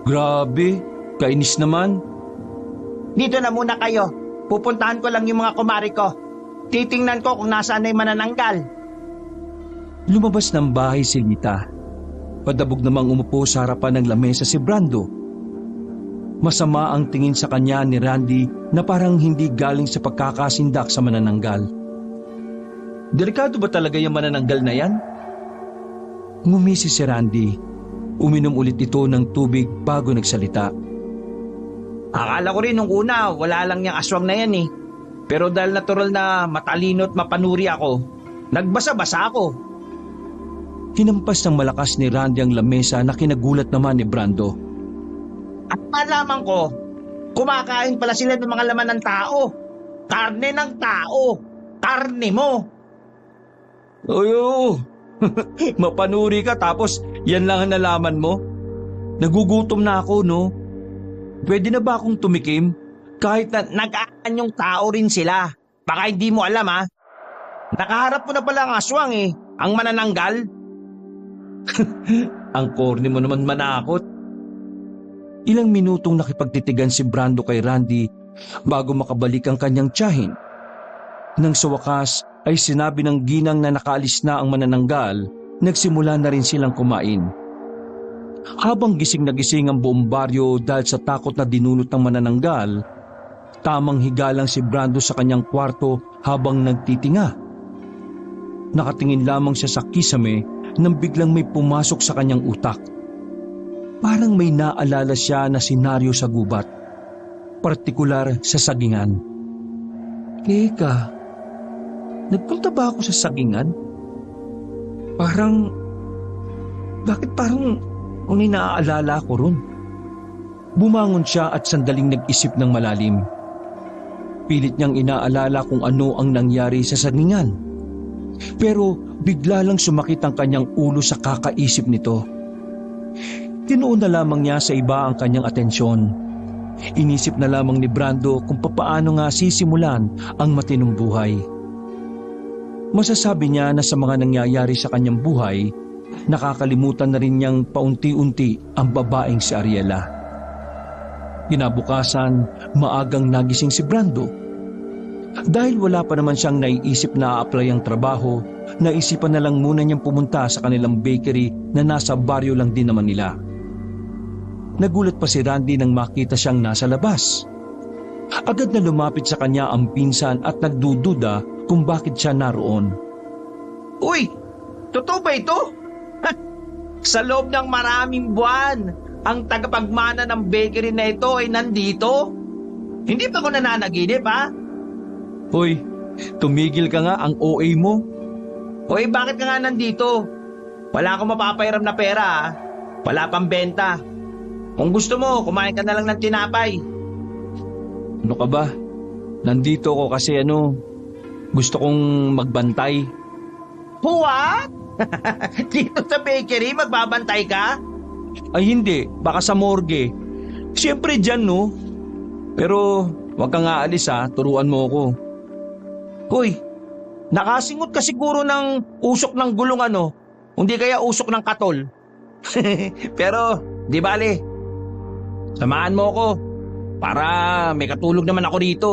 Grabe, kainis naman. Dito na muna kayo. Pupuntahan ko lang yung mga kumari ko. Titingnan ko kung nasaan na yung manananggal. Lumabas ng bahay si Lita. Padabog namang umupo sa harapan ng lamesa si Brando. Masama ang tingin sa kanya ni Randy na parang hindi galing sa pagkakasindak sa manananggal. Delikado ba talaga yung manananggal na yan? Ngumisi si Randy. Uminom ulit ito ng tubig bago nagsalita. Akala ko rin nung una, wala lang niyang aswang na yan eh. Pero dahil natural na matalino at mapanuri ako, nagbasa-basa ako. Hinampas ng malakas ni Randy ang lamesa na kinagulat naman ni Brando. At malaman ko, kumakain pala sila ng mga laman ng tao. Karne ng tao. Karne mo. Oo. Mapanuri ka tapos yan lang ang nalaman mo? Nagugutom na ako, no? Pwede na ba akong tumikim? Kahit na nag-aan yung tao rin sila. Baka hindi mo alam ha. Nakaharap mo na pala ang aswang eh. Ang manananggal. Ang corny mo naman manakot. Ilang minutong nakipagtitigan si Brando kay Randy bago makabalik ang kanyang tiyahin. Nang sa wakas ay sinabi ng ginang na nakaalis na ang manananggal, nagsimula na rin silang kumain. Habang gising na gising ang buong baryo dahil sa takot na dinulot ng manananggal, tamang higa lang si Brando sa kanyang kwarto habang nagtitinga. Nakatingin lamang siya sa kisame nang biglang may pumasok sa kanyang utak. Parang may naalala siya na senaryo sa gubat, partikular sa sagingan. Teka, nagpunta ba ako sa sagingan? Bakit parang may naaalala ko ron? Bumangon siya at sandaling nag-isip ng malalim. Pilit niyang inaalala kung ano ang nangyari sa sagingan. Pero bigla lang sumakit ang kanyang ulo sa kakaisip nito. Tinuon na lamang niya sa iba ang kanyang atensyon. Inisip na lamang ni Brando kung papaano nga sisimulan ang matinong buhay. Masasabi niya na sa mga nangyayari sa kanyang buhay, nakakalimutan na rin niyang paunti-unti ang babaeng si Ariela. Kinabukasan, maagang nagising si Brando. Dahil wala pa naman siyang naiisip na a-apply ang trabaho, naisipan na lang muna niyang pumunta sa kanilang bakery na nasa baryo lang din naman nila. Nagulat pa si Randy nang makita siyang nasa labas. Agad na lumapit sa kanya ang pinsan at nagdududa kung bakit siya naroon. Uy, totoo ba ito? Sa loob ng maraming buwan, ang tagapagmana ng bakery na ito ay nandito? Hindi pa ako nananaginip ha? Hoy, tumigil ka nga, ang OA mo. Uy, bakit ka nga nandito? Wala akong mapapairam na pera ha? Wala pang benta. Kung gusto mo, kumain ka na lang ng tinapay. Ano ka ba? Nandito ako kasi gusto kong magbantay. What? Dito sa bakery, magbabantay ka? Ay hindi, baka sa morgue. Siyempre dyan, no? Pero wag kang aalis ha, turuan mo ako. Uy, nakasingot ka siguro ng usok ng gulong hindi kaya usok ng katol. Pero, di bale, samahan mo ako para may katulog naman ako dito.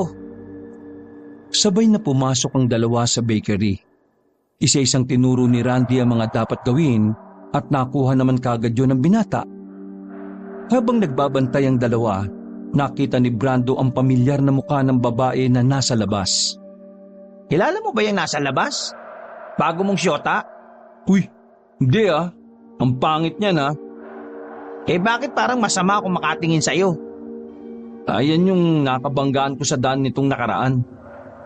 Sabay na pumasok ang dalawa sa bakery. Isa-isang tinuro ni Randy ang mga dapat gawin at nakuha naman kagad yun ng binata. Habang nagbabantay ang dalawa, nakita ni Brando ang pamilyar na mukha ng babae na nasa labas. Kilala mo ba yung nasa labas? Bago mong syota? Uy, hindi ang pangit niyan Eh bakit parang masama akong makatingin sa'yo? Ayan yung nakabanggaan ko sa daan nitong nakaraan.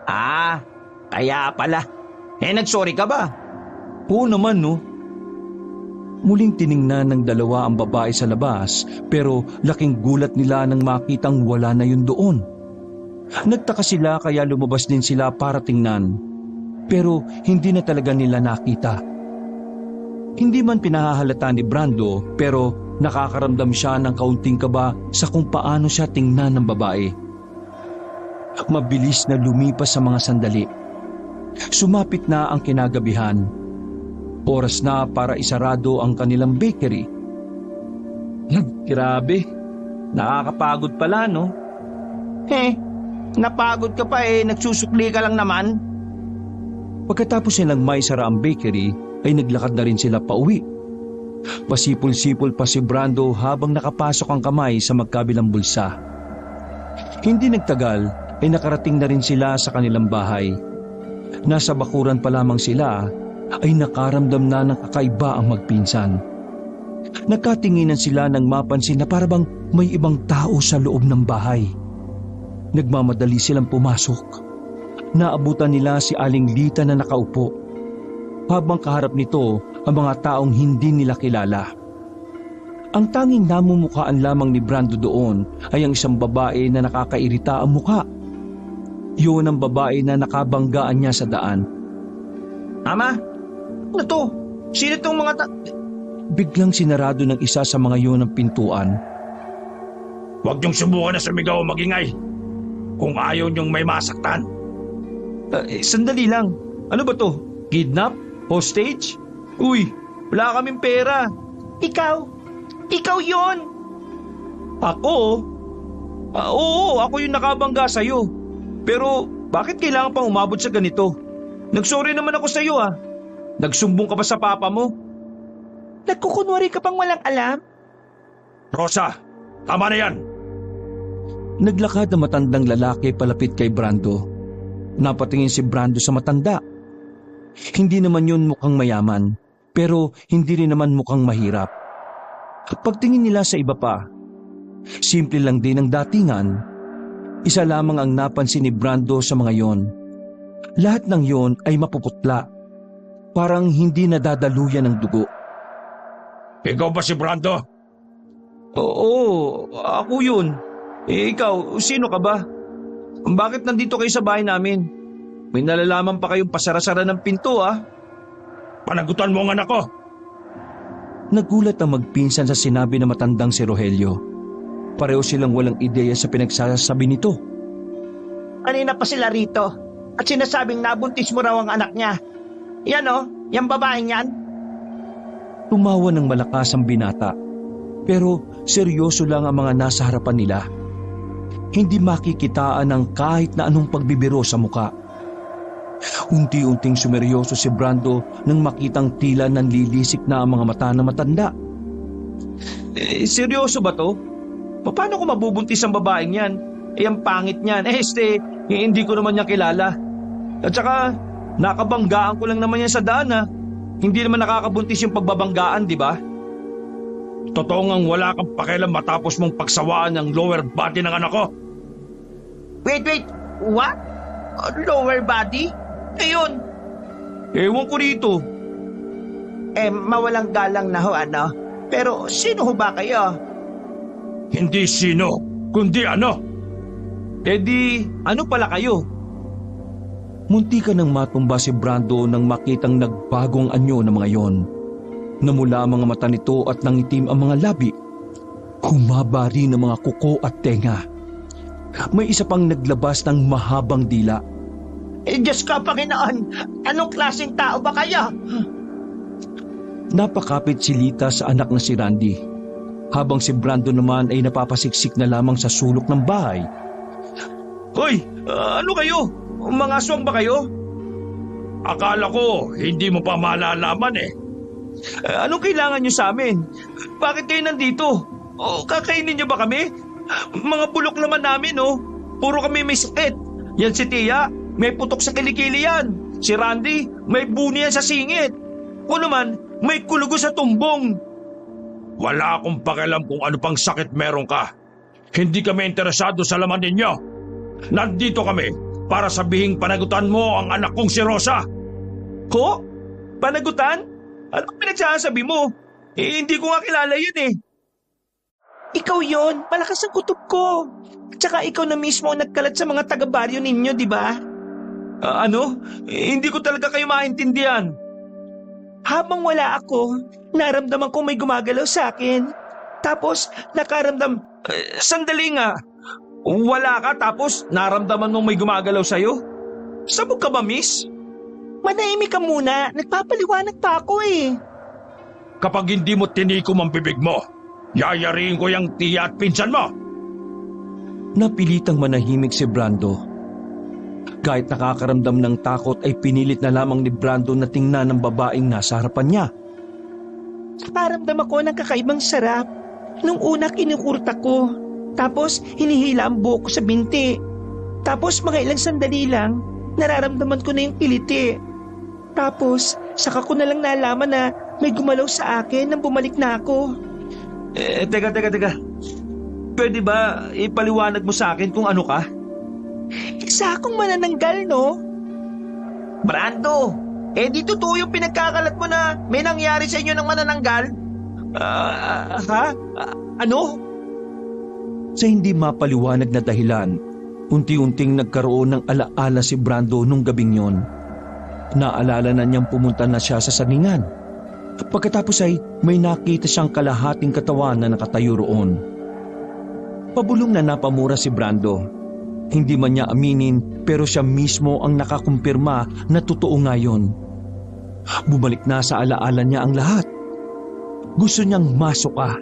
Ah, kaya pala. Nagsorry ka ba? Oo naman, no? Muling tiningnan ng dalawa ang babae sa labas pero laking gulat nila nang makitang wala na yun doon. Nagtaka sila kaya lumabas din sila para tingnan. Pero hindi na talaga nila nakita. Hindi man pinahahalata ni Brando pero nakakaramdam siya ng kaunting kaba sa kung paano siya tingnan ng babae. Mabilis na lumipas sa mga sandali. Sumapit na ang kinagabihan. Oras na para isarado ang kanilang bakery. Grabe, nakakapagod pala no? Napagod ka pa nagsusukli ka lang naman. Pagkatapos nilang maisara ang bakery, ay naglakad na rin sila pauwi. Pasipol-sipol pa si Brando habang nakapasok ang kamay sa magkabilang bulsa. Hindi nagtagal ay nakarating na rin sila sa kanilang bahay. Nasa bakuran pa lamang sila ay nakaramdam na ng kakaiba ang magpinsan. Nagkatinginan sila nang mapansin na parabang may ibang tao sa loob ng bahay. Nagmamadali silang pumasok. Naabutan nila si Aling Lita na nakaupo. Habang kaharap nito ang mga taong hindi nila kilala. Ang tanging namumukhaan lamang ni Brando doon ay ang isang babae na nakakairita ang mukha. Yun ang babae na nakabanggaan niya sa daan. Ama, ano to? Sino tong mga Biglang sinarado ng isa sa mga yun ang pintuan. Huwag niyong subukan na sumigaw o magingay. Kung ayaw niyong may masaktan. Sandali lang. Ano ba to? Kidnap? Hostage? Uy, wala kaming pera. Ikaw? Ikaw yon? Ako? Oo, ako yung nakabangga sa'yo. Pero bakit kailangan pang umabot sa ganito? Nagsorry naman ako sa'yo Nagsumbong ka pa sa papa mo? Nagkukunwari ka pang walang alam? Rosa, tama na yan. Naglakad ang matandang lalaki palapit kay Brando. Napatingin si Brando sa matanda. Hindi naman yun mukhang mayaman, pero hindi rin naman mukhang mahirap. Pagtingin nila sa iba pa, simple lang din ang datingan. Isa lamang ang napansin ni Brando sa mga yon. Lahat ng yon ay mapuputla. Parang hindi nadadaluyan ng dugo. Ikaw ba si Brando? Oo, ako yun. Ikaw, sino ka ba? Bakit nandito kayo sa bahay namin? May nalalaman pa kayong pasara-sara ng pinto Panagutan mo ang anak ko. Nagulat ang magpinsan sa sinabi ng matandang si Rogelio. Pareho silang walang ideya sa pinagsasabi nito. Kanina pa sila rito at sinasabing nabuntis mo raw ang anak niya. Yan yung babaeng yan. Tumawa ng malakas ang binata, pero seryoso lang ang mga nasa harapan nila. Hindi makikitaan ng kahit na anong pagbibiro sa muka. Unti-unting sumeryoso si Brando nang makitang tila nanlilisik na ang mga mata ng matanda. Seryoso ba to? Paano ko mabubuntis ang babaeng yan? Ang pangit niyan. Hindi ko naman niya kilala. At saka, nakabanggaan ko lang naman yan sa daan Hindi naman nakakabuntis yung pagbabanggaan, di ba? Totoo ngang wala kang pakialam matapos mong pagsawaan ang lower body ng anak ko. Wait, what? Lower body? Ayun. Ewan ko rito. Mawalang galang na Pero sino ho ba kayo? Hindi sino, kundi ano. Ano pala kayo? Munti ka nang matumba si Brando nang makitang nagbagong anyo ng mga yon. Namula ang mga mata nito at nangitim ang mga labi. Humaba rin ang mga kuko at tenga. May isa pang naglabas ng mahabang dila. Diyos ka, Panginoon! Anong klaseng tao ba kayo? Napakapit si Lita sa anak na si Randy, habang si Brando naman ay napapasiksik na lamang sa sulok ng bahay. Hoy! Ano kayo? Mga aswang ba kayo? Akala ko hindi mo pa malalaman Anong kailangan nyo sa amin? Bakit kayo nandito? Kakainin nyo ba kami? Mga bulok naman namin Puro kami may sakit. Yan si Tia, may putok sa kilikili yan. Si Randy, may buni yan sa singit. Ko naman, may kulugo sa tumbong. Wala akong pakialam kung ano pang sakit meron ka. Hindi kami interesado sa laman ninyo. Nandito kami para sabihing panagutan mo ang anak kong si Rosa. Ko? Panagutan? Anong pinagsasabi mo? Hindi ko nga kilala yan Ikaw yon, malakas ang kutob ko. Tsaka ikaw na mismo ang nagkalat sa mga taga-baryo ninyo, di ba? Hindi ko talaga kayo maintindihan. Habang wala ako, naramdaman ko may gumagalaw sa akin. Tapos, nakaramdam... Sandali nga. Wala ka tapos naramdaman mong may gumagalaw sa'yo? Sabog ka ba, miss? Manahimik ka muna, nagpapaliwanag pa ako eh. Kapag hindi mo tinikom ang bibig mo, yayariin ko yung tiya at pinsan mo. Napilitang manahimik si Brando. Kahit nakakaramdam ng takot ay pinilit na lamang ni Brando na tingnan ng babaeng nasa harapan niya. Paramdam ako ng kakaibang sarap. Nung una kinukurta ko, tapos hinihila ang buhok ko sa binti. Tapos mga ilang sandali lang, nararamdaman ko na yung kiliti. Tapos saka ko na lang nalaman na may gumalaw sa akin nang bumalik na ako. Teka. Pwede ba ipaliwanag mo sa akin kung ano ka? Isa akong manananggal, no? Brando, di totoo yung pinagkakalat mo na may nangyari sa inyo ng manananggal? Ano? Sa hindi mapaliwanag na dahilan, unti-unting nagkaroon ng alaala si Brando nung gabing yon. Naalala na niyang pumunta na siya sa saningan. Pagkatapos ay may nakita siyang kalahating katawan na nakatayo roon. Pabulong na napamura si Brando. Hindi man niya aminin pero siya mismo ang nakakumpirma na totoo nga yun. Bumalik na sa alaala niya ang lahat. Gusto niyang masuka.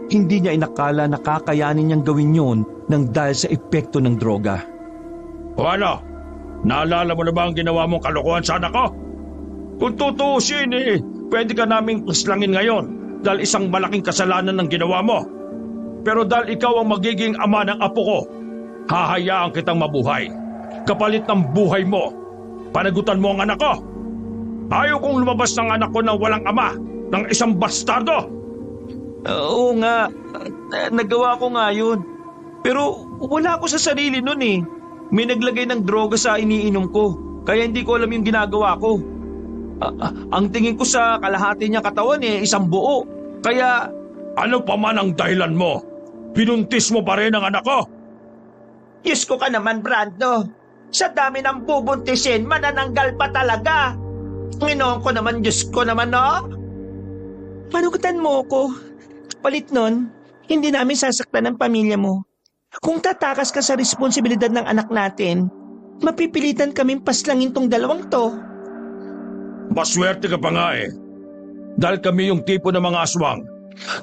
Hindi niya inakala na kakayanin niyang gawin yon nang dahil sa epekto ng droga. O ano? Naalala mo na ba ang ginawa mong kalokohan sa anak ko? Kung tutuusin pwede ka naming paslangin ngayon dahil isang malaking kasalanan ng ginawa mo. Pero dahil ikaw ang magiging ama ng apo ko, hahayaan kitang mabuhay. Kapalit ng buhay mo, panagutan mo ang anak ko. Ayaw kong lumabas ng anak ko na walang ama, ng isang bastardo. Oo nga, nagawa ko nga yun. Pero wala ako sa sarili nun eh. May naglagay ng droga sa iniinom ko, kaya hindi ko alam yung ginagawa ko. Ang tingin ko sa kalahati niya katawan isang buo. Kaya ano pa man ang dahilan mo, pinuntis mo pa rin ang anak ko. Diyos ko ka naman, Brando. Sa dami ng bubuntisin, manananggal pa talaga. Nginoon ko naman, Diyos ko naman, no? Panugutan mo ko. Palit nun, hindi namin sasaktan ang pamilya mo. Kung tatakas ka sa responsibilidad ng anak natin, mapipilitan kaming paslangin tong dalawang to. Maswerte ka pa nga Dahil kami yung tipo ng mga aswang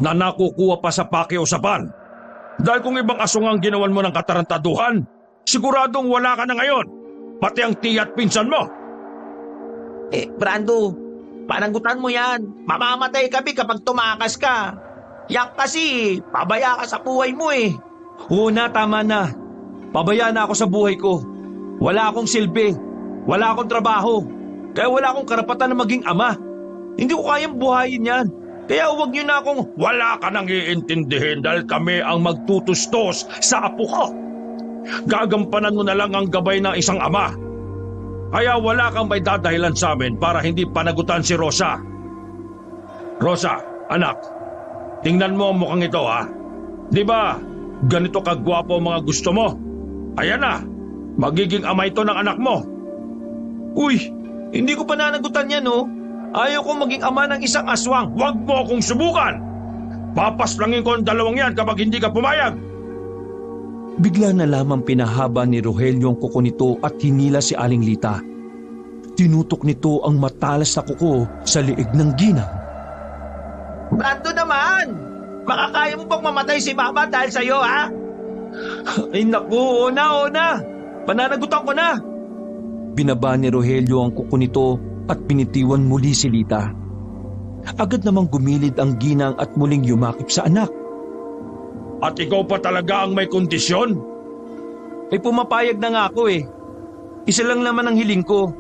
na nakukuha pa sa pakiusapan. Dahil kung ibang aswang ang ginawan mo ng katarantaduhan, siguradong wala ka na ngayon. Pati ang tiya at pinsan mo. Brando, pananggutan mo yan. Mamamatay kami kapag tumakas ka. Yak kasi, pabaya ka sa buhay mo Oo na, tama na. Pabaya na ako sa buhay ko. Wala akong silbi. Wala akong trabaho. Kaya wala akong karapatan na maging ama. Hindi ko kayang buhayin yan. Kaya huwag niyo na akong wala ka nang iintindihin dahil kami ang magtutustos sa apo ko. Gagampanan mo na lang ang gabay ng isang ama. Kaya wala kang may dadahilan sa amin para hindi panagutan si Rosa. Rosa, anak, tingnan mo ang mukhang ito Di ba, ganito kagwapo ang mga gusto mo? Ayan na, magiging ama ito ng anak mo. Uy, hindi ko pananagutan yan Ayaw kong maging ama ng isang aswang. Huwag mo akong subukan! Papaslangin ko ang dalawang yan kapag hindi ka pumayag. Bigla na lamang pinahaba ni Rogelio ang kuko nito at hinila si Aling Lita. Tinutok nito ang matalas na kuko sa liig ng ginang. Brando naman! Makakaya mo bang mamatay si Mama dahil sa'yo, Ay naku, ona! Pananagutan ko na! Binaba ni Rogelio ang kuko nito at pinitiwan muli si Lita. Agad namang gumilid ang ginang at muling yumakip sa anak. At ikaw pa talaga ang may kondisyon? Pumapayag na nga ako Isa lang naman ang hiling ko,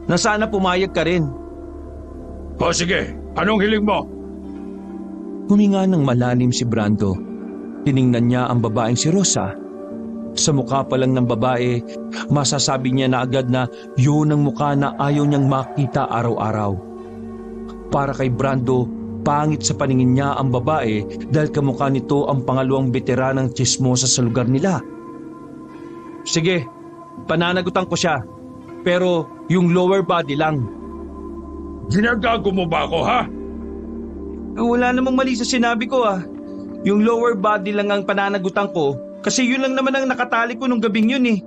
na sana pumayag ka rin. O sige, anong hiling mo? Huminga ng malalim si Brando. Tiningnan niya ang babaeng si Rosa. Sa mukha pa lang ng babae, masasabi niya na agad na yun ang mukha na ayaw niyang makita araw-araw. Para kay Brando, pangit sa paningin niya ang babae dahil kamukha nito ang pangalawang veteranang tsismosa sa lugar nila. Sige, pananagutan ko siya. Pero yung lower body lang. Ginagago mo ba ako, ha? Wala namang mali sa sinabi ko Yung lower body lang ang pananagutan ko Kasi yun lang naman ang nakatali ko nung gabing yun eh.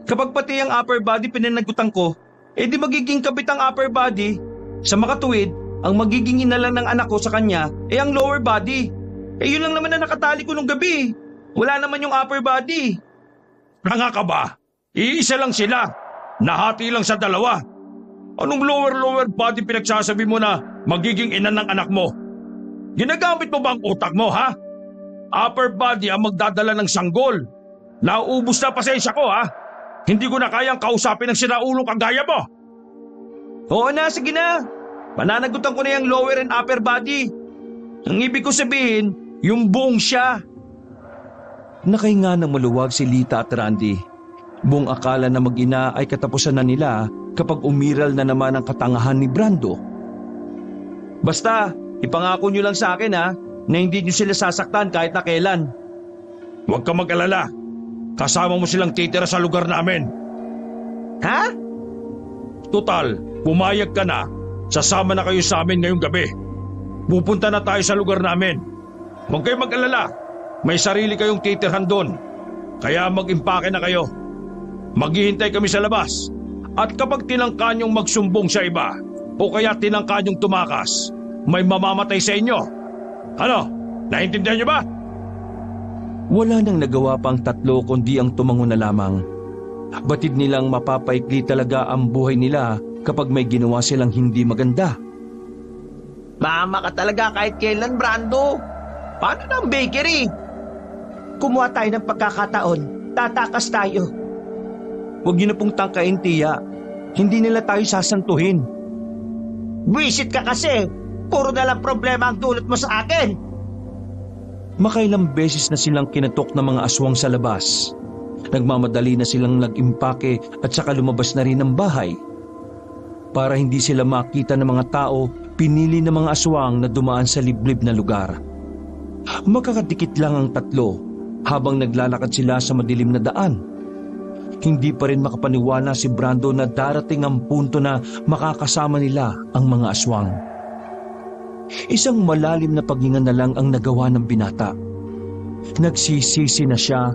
Kapag pati ang upper body pinanagutan ko, di magiging kabit ang upper body. Sa makatuwid, ang magiging ina lang ng anak ko sa kanya ang lower body. Yun lang naman ang nakatali ko nung gabi. Wala naman yung upper body. Tanga ka ba? Iisa lang sila. Nahati lang sa dalawa. Anong lower body pinagsasabi mo na magiging ina ng anak mo? Ginagamit mo ba ang utak mo, ha? Upper body ang magdadala ng sanggol. Nauubos na pasensya ko, ha? Hindi ko na kayang kausapin ng sinaulong kagaya mo. Oo na, sige na. Pananagutan ko na yung lower and upper body. Ang ibig ko sabihin, yung buong siya. Nakahinga ng maluwag si Lita at Randy. Buong akala na mag-ina ay katapusan na nila kapag umiral na naman ang katangahan ni Brando. Basta, ipangako nyo lang sa akin ha, na hindi nyo sila sasaktan kahit na kailan. Huwag ka mag-alala. Kasama mo silang titira sa lugar namin. Ha? Total, pumayag ka na. Sasama na kayo sa amin ngayong gabi. Pupunta na tayo sa lugar namin. Huwag kayo mag-alala. May sarili kayong titirhan doon. Kaya mag-impake na kayo. Maghihintay kami sa labas. At kapag tinangka niyong magsumbong sa iba, o kaya tinangka niyong tumakas, may mamamatay sa inyo. Ano? Naintindihan niyo ba? Wala nang nagawa pang tatlo kundi ang tumango na lamang. Batid nilang mapapaikli talaga ang buhay nila kapag may ginawa silang hindi maganda. Mama ka talaga kahit kailan, Brando. Paano na ang bakery? Kumuha tayo ng pagkakataon. Tatakas tayo. Huwag niyo na pong tangkain, Tia. Hindi nila tayo sasantuhin. Visit ka kasi. Puro na lang problema ang dulot mo sa akin. Makailang beses na silang kinatok ng mga aswang sa labas. Nagmamadali na silang nag-impake at saka lumabas na rin ng bahay. Para hindi sila makita ng mga tao, pinili ng mga aswang na dumaan sa liblib na lugar. Magkakadikit lang ang tatlo habang naglalakad sila sa madilim na daan. Hindi pa rin makapaniwala si Brando na darating ang punto na makakasama nila ang mga aswang. Isang malalim na paghinga na lang ang nagawa ng binata. Nagsisisi na siya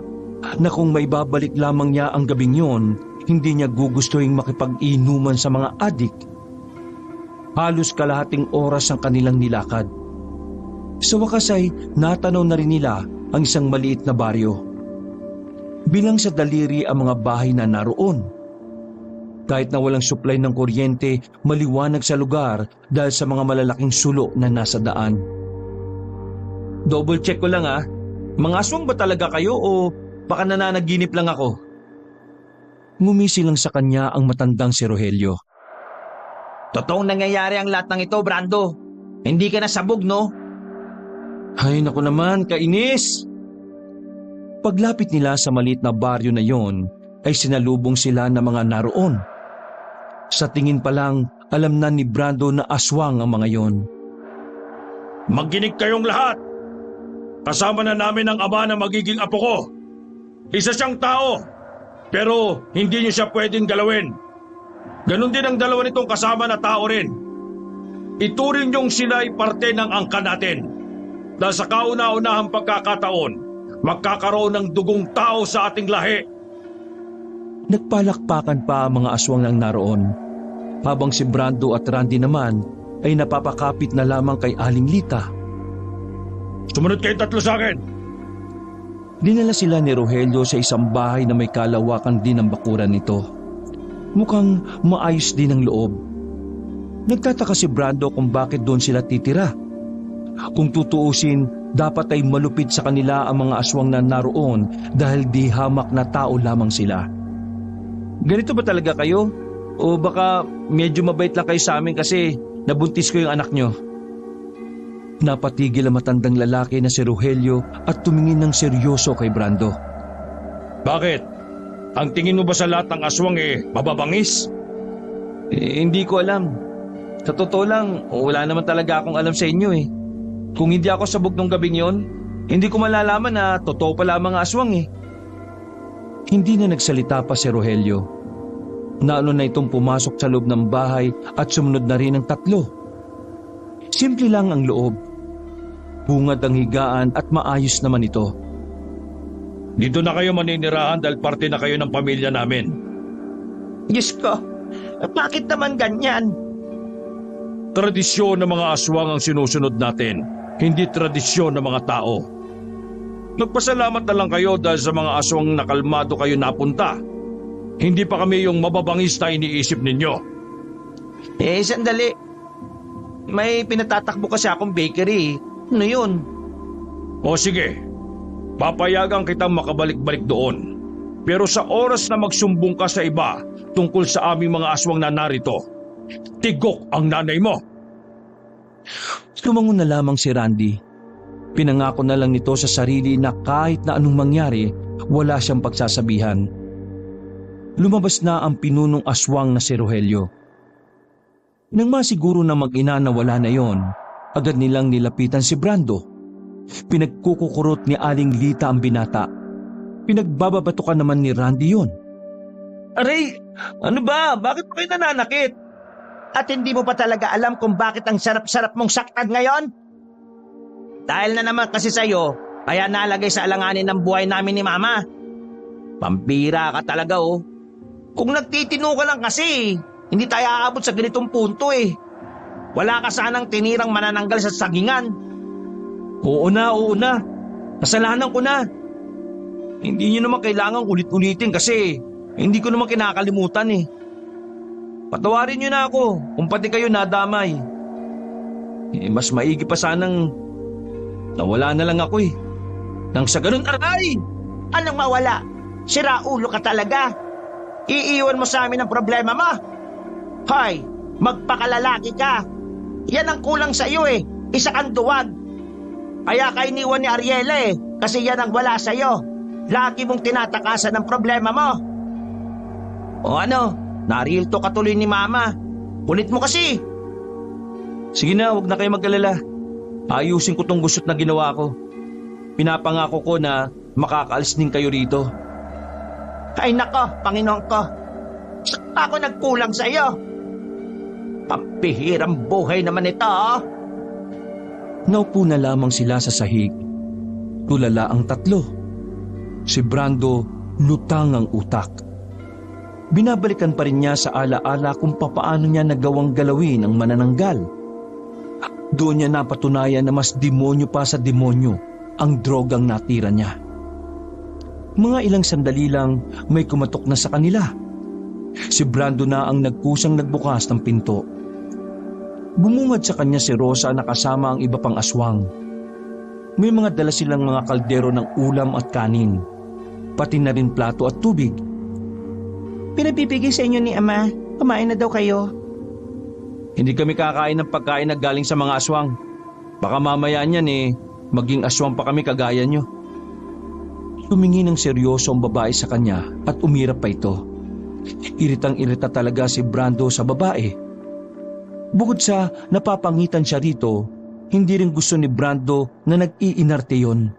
na kung may babalik lamang niya ang gabing yun, hindi niya gugustuhin makipag-inuman sa mga adik. Halos kalahating oras ang kanilang nilakad. Sa wakas ay natanaw na rin nila ang isang maliit na baryo. Bilang sa daliri ang mga bahay na naroon. Kahit na walang supply ng kuryente, maliwanag sa lugar dahil sa mga malalaking sulo na nasa daan. Double check ko lang ha, mga aswang ba talaga kayo o baka nananaginip lang ako? Ngumisi lang sa kanya ang matandang si Rogelio. Totoong nangyayari ang lahat ng ito, Brando. Hindi ka nasabog, no? Ay naku naman, kainis! Paglapit nila sa maliit na baryo na yon, ay sinalubong sila ng mga naroon. Sa tingin pa lang, alam na ni Brando na aswang ang mga yon. Magginig kayong lahat. Kasama na namin ang ama na magiging apo ko. Isa siyang tao, pero hindi niyo siya pwedeng galawin. Ganon din ang dalawa nitong kasama na tao rin. Ituring niyong sila ay parte ng angkan natin. Dahil sa kauna-unahang pagkakataon, magkakaroon ng dugong tao sa ating lahi. Nagpalakpakan pa ang mga aswang ng naroon, habang si Brando at Randy naman ay napapakapit na lamang kay Aling Lita. Sumunod kayong tatlo sa akin. Dinala sila ni Rogelio sa isang bahay na may kalawakan din ang bakuran nito. Mukhang maayos din ang loob. Nagtataka si Brando kung bakit doon sila titira. Kung tutuusin, dapat ay malupit sa kanila ang mga aswang na naroon dahil di hamak na tao lamang sila. Ganito ba talaga kayo? O baka medyo mabait lang kayo sa amin kasi nabuntis ko yung anak nyo? Napatigil ang matandang lalaki na si Rogelio at tumingin ng seryoso kay Brando. Bakit? Ang tingin mo ba sa lahat ng aswang mababangis? Hindi ko alam. Sa totoo lang, wala naman talaga akong alam sa inyo Kung hindi ako sabog nung gabing yon, hindi ko malalaman na totoo pala mga aswang Hindi na nagsalita pa si Rogelio. Naano na itong pumasok sa loob ng bahay at sumunod na rin ang tatlo. Simple lang ang loob. Bungad ang higaan at maayos naman ito. Dito na kayo maninirahan dahil parte na kayo ng pamilya namin. Diyos ko, bakit naman ganyan? Tradisyon ng mga aswang ang sinusunod natin, hindi tradisyon ng mga tao. Nagpasalamat na lang kayo dahil sa mga aswang nakalmado kayo napunta. Hindi pa kami yung mababangis na iniisip ninyo. Sandali. May pinatatakbo kasi akong bakery. Ano yun? O sige, papayagan kitang makabalik-balik doon. Pero sa oras na magsumbong ka sa iba tungkol sa aming mga aswang na narito, tigok ang nanay mo. Lumangon na lamang si Randy. Pinangako na lang nito sa sarili na kahit na anong mangyari, wala siyang pagsasabihan. Lumabas na ang pinunong aswang na si Rogelio. Nang masiguro na mag-ina na wala na yon, agad nilang nilapitan si Brando. Pinagkukukurot ni Aling Lita ang binata. Pinagbababatukan naman ni Randy yon. Aray, ano ba? Bakit pa kayo nananakit? At hindi mo pa talaga alam kung bakit ang sarap-sarap mong saktan ngayon? Dahil na naman kasi sa'yo, kaya nalagay sa alanganin ng buhay namin ni Mama. Pampira ka talaga oh. Kung nagtitino ka lang kasi, hindi tayo aabot sa ganitong punto eh. Wala ka sanang tinirang manananggal sa sagingan. Oo na. Kasalanan ko na. Hindi nyo naman kailangang ulit-ulitin kasi hindi ko naman kinakalimutan eh. Patawarin nyo na ako kung pati kayo nadamay. Mas maigi pa sanang nawala na lang ako eh. Nang sa ganun, aray! Anong mawala? Sira ulo ka talaga. Iiwan mo sa amin ang problema mo. Hoy, magpakalalaki ka. Yan ang kulang sa iyo eh. Isa kang duwag. Kaya ka iniwan ni Ariela eh. Kasi yan ang wala sa iyo. Lagi mong tinatakasan ang problema mo. O ano, narilto ka tuloy ni Mama. Kulit mo kasi. Sige na, huwag na kayo mag-alala. Ayusin ko tong gusot na ginawa ko. Pinapangako ko na makakaalis din kayo rito. Ay nako, Panginoon ko. Ako nagkulang sa iyo. Pampihirang buhay naman ito. Naupo na lamang sila sa sahig. Tulala ang tatlo. Si Brando lutang ang utak. Binabalikan pa rin niya sa alaala kung papaano niya nagawang galawin ang manananggal. Doon niya napatunayan na mas demonyo pa sa demonyo ang drogang natira niya. Mga ilang sandali lang may kumatok na sa kanila. Si Brando na ang nagkusang nagbukas ng pinto. Bumungad sa kanya si Rosa na kasama ang iba pang aswang. May mga dala silang mga kaldero ng ulam at kanin, pati na rin plato at tubig. Pinabibigay sa inyo ni Ama. Kumain na daw kayo. Hindi kami kakain ng pagkain na galing sa mga aswang. Baka mamaya niyan maging aswang pa kami kagaya nyo. Tumingin ng seryoso ang babae sa kanya at umirap pa ito. Iritang-irita talaga si Brando sa babae. Bukod sa napapangitan siya rito, hindi rin gusto ni Brando na nag-iinarte yon.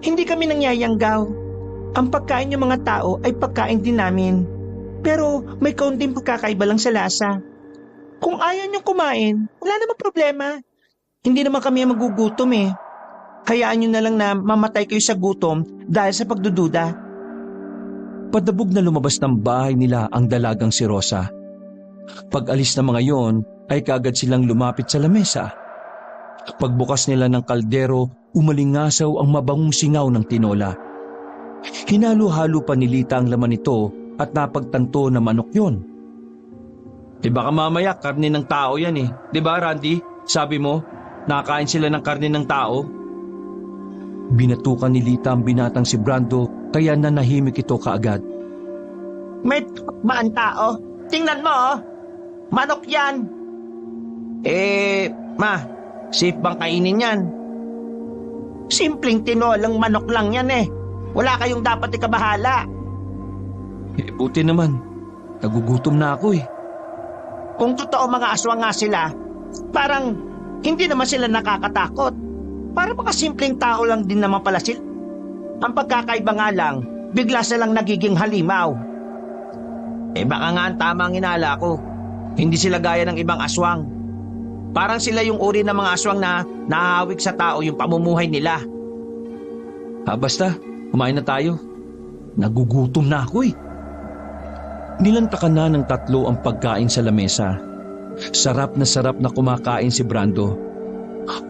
Hindi kami nangyayanggaw. Ang pagkain ng mga tao ay pagkain din namin. Pero may kaunting pagkakaiba lang sa lasa. Kung ayaw niyong kumain, wala namang problema. Hindi naman kami magugutom eh. Hayaan niyo na lang na mamatay kayo sa gutom dahil sa pagdududa. Padabog na lumabas ng bahay nila ang dalagang si Rosa. Pag-alis ng mga yon ay kaagad silang lumapit sa lamesa. Pagbukas nila ng kaldero, umalingasaw ang mabangong singaw ng tinola. Hinalo-halo pa ni Lita ang laman nito at napagtanto na manok yon. Baka mamaya karne ng tao yan eh. Diba Randy? Sabi mo, nakain sila ng karne ng tao? Binatukan ni Lita ang binatang si Brando kaya nanahimik ito kaagad. May ba ang tao? Tingnan mo oh. Manok yan. Ma, safe bang kainin yan? Simpleng tinolang manok lang yan eh. Wala kayong dapat ikabahala. Buti naman. Nagugutom na ako eh. Kung totoo mga aswang nga sila, parang hindi naman sila nakakatakot. Para mga simpleng tao lang din naman pala sila. Ang pagkakaiba nga lang, bigla silang nagiging halimaw. Baka nga ang tama ang inala ko. Hindi sila gaya ng ibang aswang. Parang sila yung uri ng mga aswang na nahahawik sa tao yung pamumuhay nila. Basta, kumain na tayo. Nagugutom na ako eh. Nilantakan na ng tatlo ang pagkain sa lamesa. Sarap na kumakain si Brando.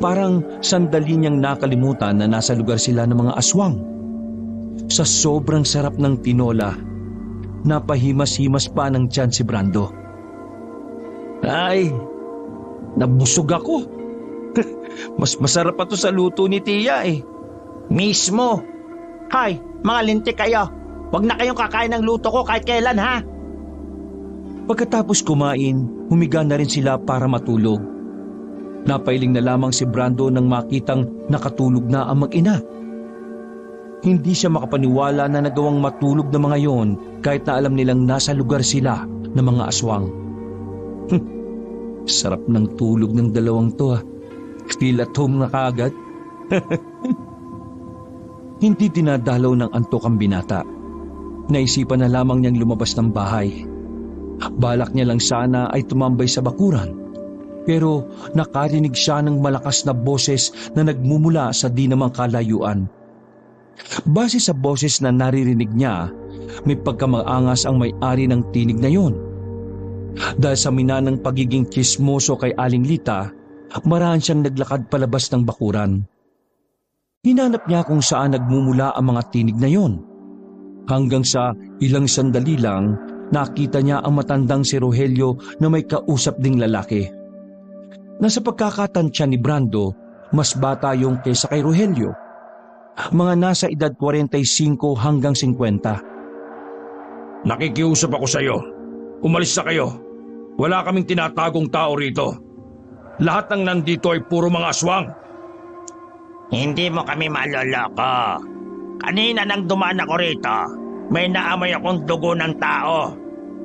Parang sandali niyang nakalimutan na nasa lugar sila ng mga aswang. Sa sobrang sarap ng tinola, napahimas-himas pa ng tiyan si Brando. Ay, nabusog ako. Mas masarap pa to sa luto ni Tia eh. Mismo. Hay, mga lintik kayo. Huwag na kayong kakain ng luto ko kahit kailan, ha? Pagkatapos kumain, humiga na rin sila para matulog. Napailing na lamang si Brando nang makitang nakatulog na ang mag-ina. Hindi siya makapaniwala na nagawang matulog na mga yon kahit na alam nilang nasa lugar sila ng mga aswang. Sarap ng tulog ng dalawang to. Feel at home na kaagad. Hindi dinadalaw ng antok ang binata. Naisipan na lamang niyang lumabas ng bahay. Balak niya lang sana ay tumambay sa bakuran. Pero nakarinig siya ng malakas na boses na nagmumula sa di namang kalayuan. Base sa boses na naririnig niya, may pagkamaangas ang may-ari ng tinig na yon. Dahil sa minanang pagiging kismoso kay Aling Lita, maraan siyang naglakad palabas ng bakuran. Hinanap niya kung saan nagmumula ang mga tinig na yon. Hanggang sa ilang sandali lang, nakita niya ang matandang si Rogelio na may kausap ding lalaki. Nasa pagkakatansya ni Brando, mas bata yung kaysa kay Rogelio. Mga nasa edad 45 hanggang 50. Nakikiusap ako sa iyo. Umalis na kayo. Wala kaming tinatagong tao rito. Lahat ng nandito ay puro mga aswang. Hindi mo kami maloloko. Kanina nang dumaan ako rito, may naamoy akong dugo ng tao.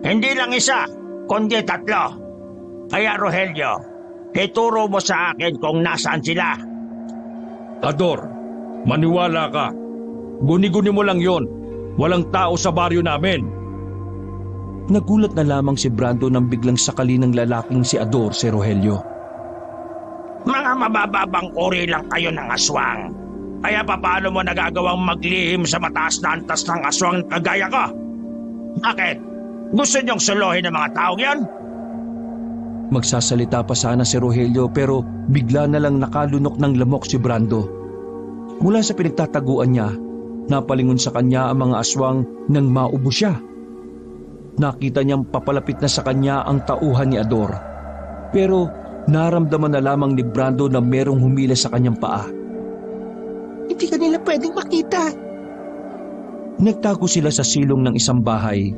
Hindi lang isa, kundi 3. Kaya Rogelio, ituro mo sa akin kung nasaan sila. Ador, maniwala ka. Guni-guni mo lang yon. Walang tao sa baryo namin. Nagulat na lamang si Brando nang biglang sakali ng lalaking si Ador si Rogelio. Mga mabababang uri lang kayo ng aswang. Kaya paano mo nagagawang maglihim sa mataas na antas ng aswang kagaya ko? Bakit? Gusto niyong suluhin ng mga taong yan? Magsasalita pa sana si Rogelio pero bigla na lang nakalunok ng lamok si Brando. Mula sa pinagtataguan niya, napalingon sa kanya ang mga aswang nang maubo siya. Nakita niyang papalapit na sa kanya ang tauhan ni Ador. Pero naramdaman na lamang ni Brando na merong humila sa kanyang paa. Hindi ka nila pwedeng makita. Nagtago sila sa silong ng isang bahay.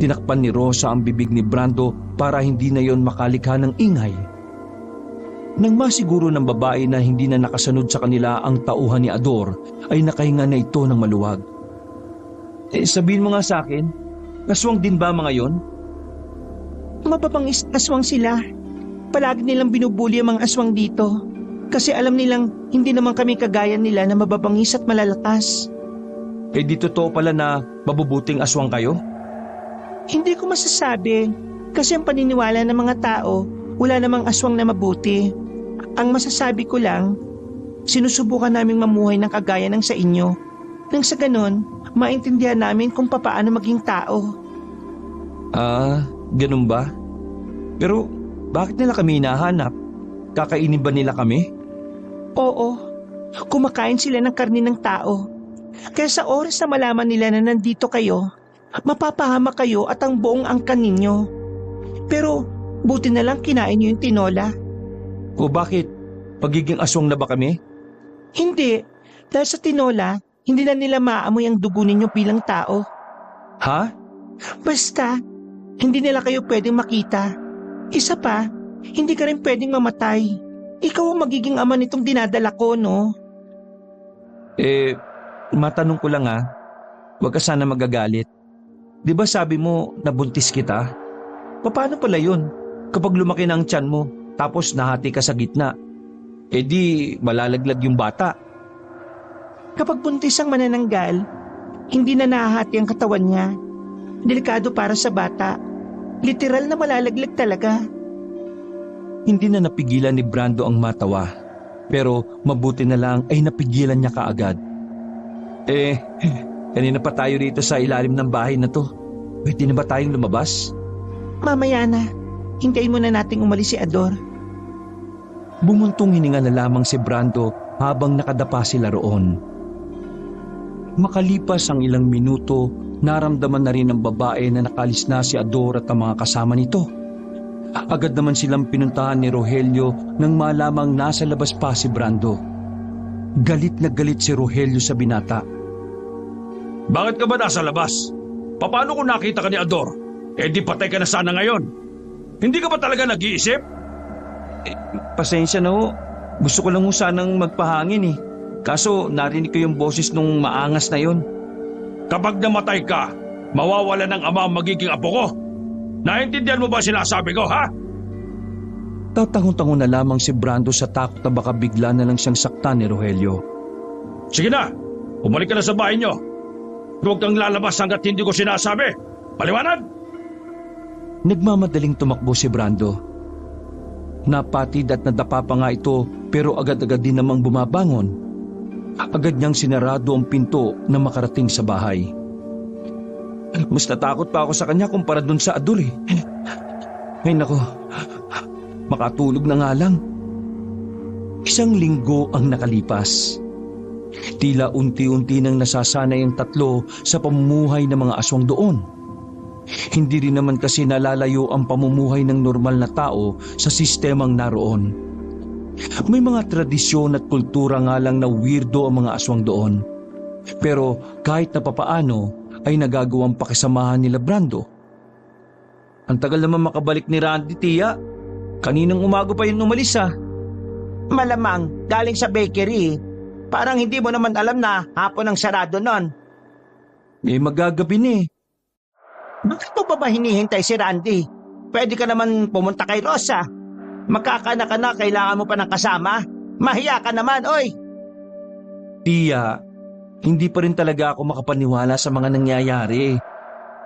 Tinakpan ni Rosa ang bibig ni Brando para hindi na yon makalikha ng ingay. Nang masiguro ng babae na hindi na nakasanod sa kanila ang tauhan ni Ador, ay nakahinga na ito ng maluwag. Sabihin mo nga sa akin, aswang din ba mga yon? Mababangis aswang sila. Palagi nilang binubuli ang mga aswang dito. Kasi alam nilang hindi naman kami kagaya nila na mababangis at malalakas. Di totoo pala na mabubuting aswang kayo? Hindi ko masasabi. Kasi ang paniniwala ng mga tao, wala namang aswang na mabuti. Ang masasabi ko lang, sinusubukan naming mamuhay ng kagaya ng sa inyo. Nang sa ganon, maintindihan namin kung papaano maging tao. Ganun ba? Pero bakit nila kami hinahanap? Kakainin ba nila kami? Oo, kumakain sila ng karni ng tao. Kaya sa oras na malaman nila na nandito kayo, mapapahama kayo at ang buong angkan ninyo. Pero buti na lang kinain niyo yung tinola. O bakit? Pagiging aswang na ba kami? Hindi, dahil sa tinola, hindi na nila maamoy ang dugo ninyo bilang tao. Ha? Basta, hindi nila kayo pwedeng makita. Isa pa, hindi ka rin pwedeng mamatay. Ikaw ang magiging ama nitong dinadala ko, no? Matanong ko lang huwag ka sana magagalit. Di ba sabi mo nabuntis kita? Paano pala yun? Kapag lumaki na ang tiyan mo, tapos nahati ka sa gitna, di malalaglag yung bata. Kapag buntis ang manananggal, hindi na nahahati ang katawan niya. Delikado para sa bata. Literal na malalaglag talaga. Hindi na napigilan ni Brando ang matawa, pero mabuti na lang ay napigilan niya kaagad. Eh, kanina pa tayo rito sa ilalim ng bahay na to. Pwede na ba tayong lumabas? Mamaya na. Hintayin muna nating umalis si Ador. Bumuntong hininga na lamang si Brando habang nakadapa sila roon. Makalipas ang ilang minuto, naramdaman na rin ng babae na nakalis na si Ador at ang mga kasama nito. Agad naman silang pinuntahan ni Rogelio nang malamang nasa labas pa si Brando. Galit na galit si Rogelio sa binata. Bakit ka ba nasa labas? Paano kung nakita ka ni Ador? Eh di patay ka na sana ngayon. Hindi ka ba talaga nag-iisip? Pasensya na ho. Gusto ko lang ho sanang magpahangin eh. Kaso narinig ko yung boses nung maangas na yon. Kapag namatay ka, mawawala ng ama ang magiging apo ko. Naintindihan mo ba sinasabi ko, ha? Tatangon-tangon na lamang si Brando sa takot na baka bigla na lang siyang saktan ni Rogelio. Sige na, umalik ka na sa bahay niyo. Huwag kang lalabas hanggat hindi ko sinasabi. Paliwanag! Nagmamadaling tumakbo si Brando. Napatid at nadapa pa nga ito pero agad-agad din namang bumabangon. Agad niyang sinarado ang pinto na makarating sa bahay. Mas natakot pa ako sa kanya kumpara dun sa Ador eh. Ay nako, makatulog na nga lang. 1 linggo ang nakalipas. Tila unti-unti nang nasasanay ang tatlo sa pamumuhay ng mga aswang doon. Hindi rin naman kasi nalalayo ang pamumuhay ng normal na tao sa sistemang naroon. May mga tradisyon at kultura nga lang na weirdo ang mga aswang doon. Pero kahit na papaano ay nagagawang pakisamahan nila Brando. Ang tagal naman makabalik ni Randy, tiya. Kaninang umaga pa yun umalis ah. Malamang galing sa bakery. Parang hindi mo naman alam na hapon ang sarado nun. Eh magagabi na eh. Bakit mo pa ba hinihintay si Randy? Pwede ka naman pumunta kay Rosa. Magkakaanak ka na, kailangan mo pa ng kasama. Mahiya ka naman, oy! Tiya, hindi pa rin talaga ako makapaniwala sa mga nangyayari.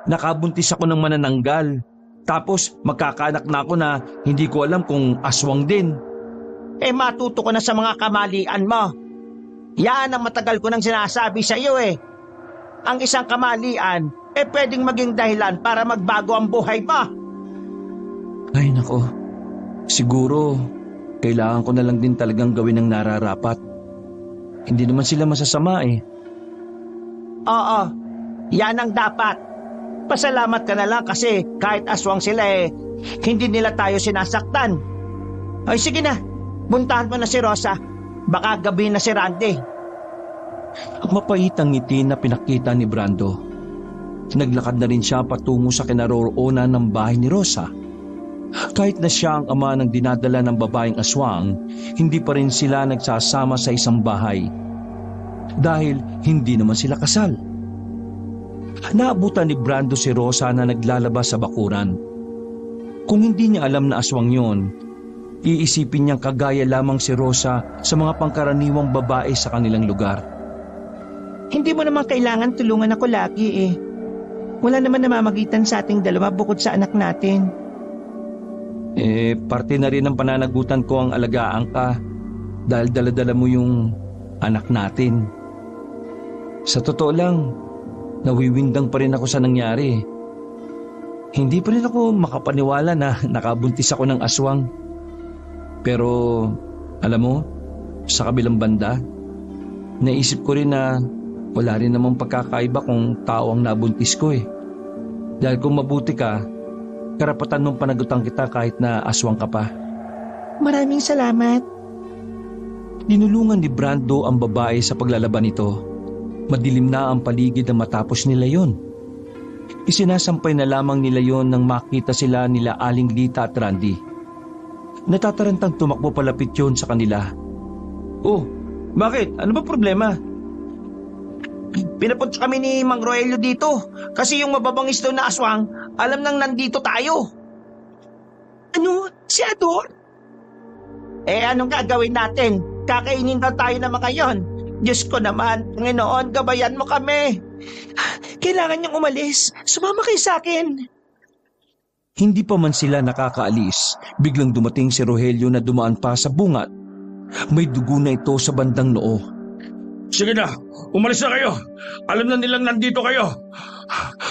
Nakabuntis ako ng manananggal. Tapos magkakaanak na ako na hindi ko alam kung aswang din. Eh matuto ko na sa mga kamalian mo. Yan ang matagal ko nang sinasabi sa iyo eh. Ang isang kamalian, pwedeng maging dahilan para magbago ang buhay mo. Ay nako, siguro kailangan ko na lang din talagang gawin ang nararapat. Hindi naman sila masasama eh. Oo, yan ang dapat. Pasalamat ka na lang kasi kahit aswang sila hindi nila tayo sinasaktan. Ay sige na, buntahan mo na si Rosa. Baka gabi na si Randy. Mapait ang ngiti na pinakita ni Brando. Naglakad na rin siya patungo sa kinaroroonan ng bahay ni Rosa. Kahit na siya ang ama ng dinadala ng babaeng aswang, hindi pa rin sila nagsasama sa isang bahay. Dahil hindi naman sila kasal. Naabutan ni Brando si Rosa na naglalabas sa bakuran. Kung hindi niya alam na aswang yon, iisipin niyang kagaya lamang si Rosa sa mga pangkaraniwang babae sa kanilang lugar. Hindi mo naman kailangan tulungan ako lagi eh. Wala naman namamagitan sa ating dalawa bukod sa anak natin. Parte na rin ng pananagutan ko ang alagaan ka dahil dala-dala mo yung anak natin. Sa totoo lang, nawiwindang pa rin ako sa nangyari. Hindi pa rin ako makapaniwala na nakabuntis ako ng aswang. Pero, alam mo, sa kabilang banda, naisip ko rin na wala rin namang pagkakaiba kung tao ang nabuntis ko eh. Dahil kung mabuti ka, karapatan mong panagutan kita kahit na aswang ka pa. Maraming salamat. Dinulungan ni Brando ang babae sa paglalaban nito. Madilim na ang paligid na matapos nila yon. Isinasampay na lamang nila yon nang makita sila nila Aling Lita at Randy. Natatarantang tumakbo palapit yon sa kanila. Oh, bakit? Ano ba problema? Pinapunta kami ni Mang Roelio dito kasi yung mababangis daw na aswang alam nang nandito tayo. Ano? Si Ador? Anong gagawin natin? Kakainin daw tayo ng mga yon. Diyos ko naman, Panginoon, gabayan mo kami. Kailangan niyang umalis. Sumama kayo sa akin. Hindi pa man sila nakakaalis, biglang dumating si Rogelio na dumaan pa sa bungat. May dugo na ito sa bandang noo. Sige na, umalis na kayo. Alam na nilang nandito kayo.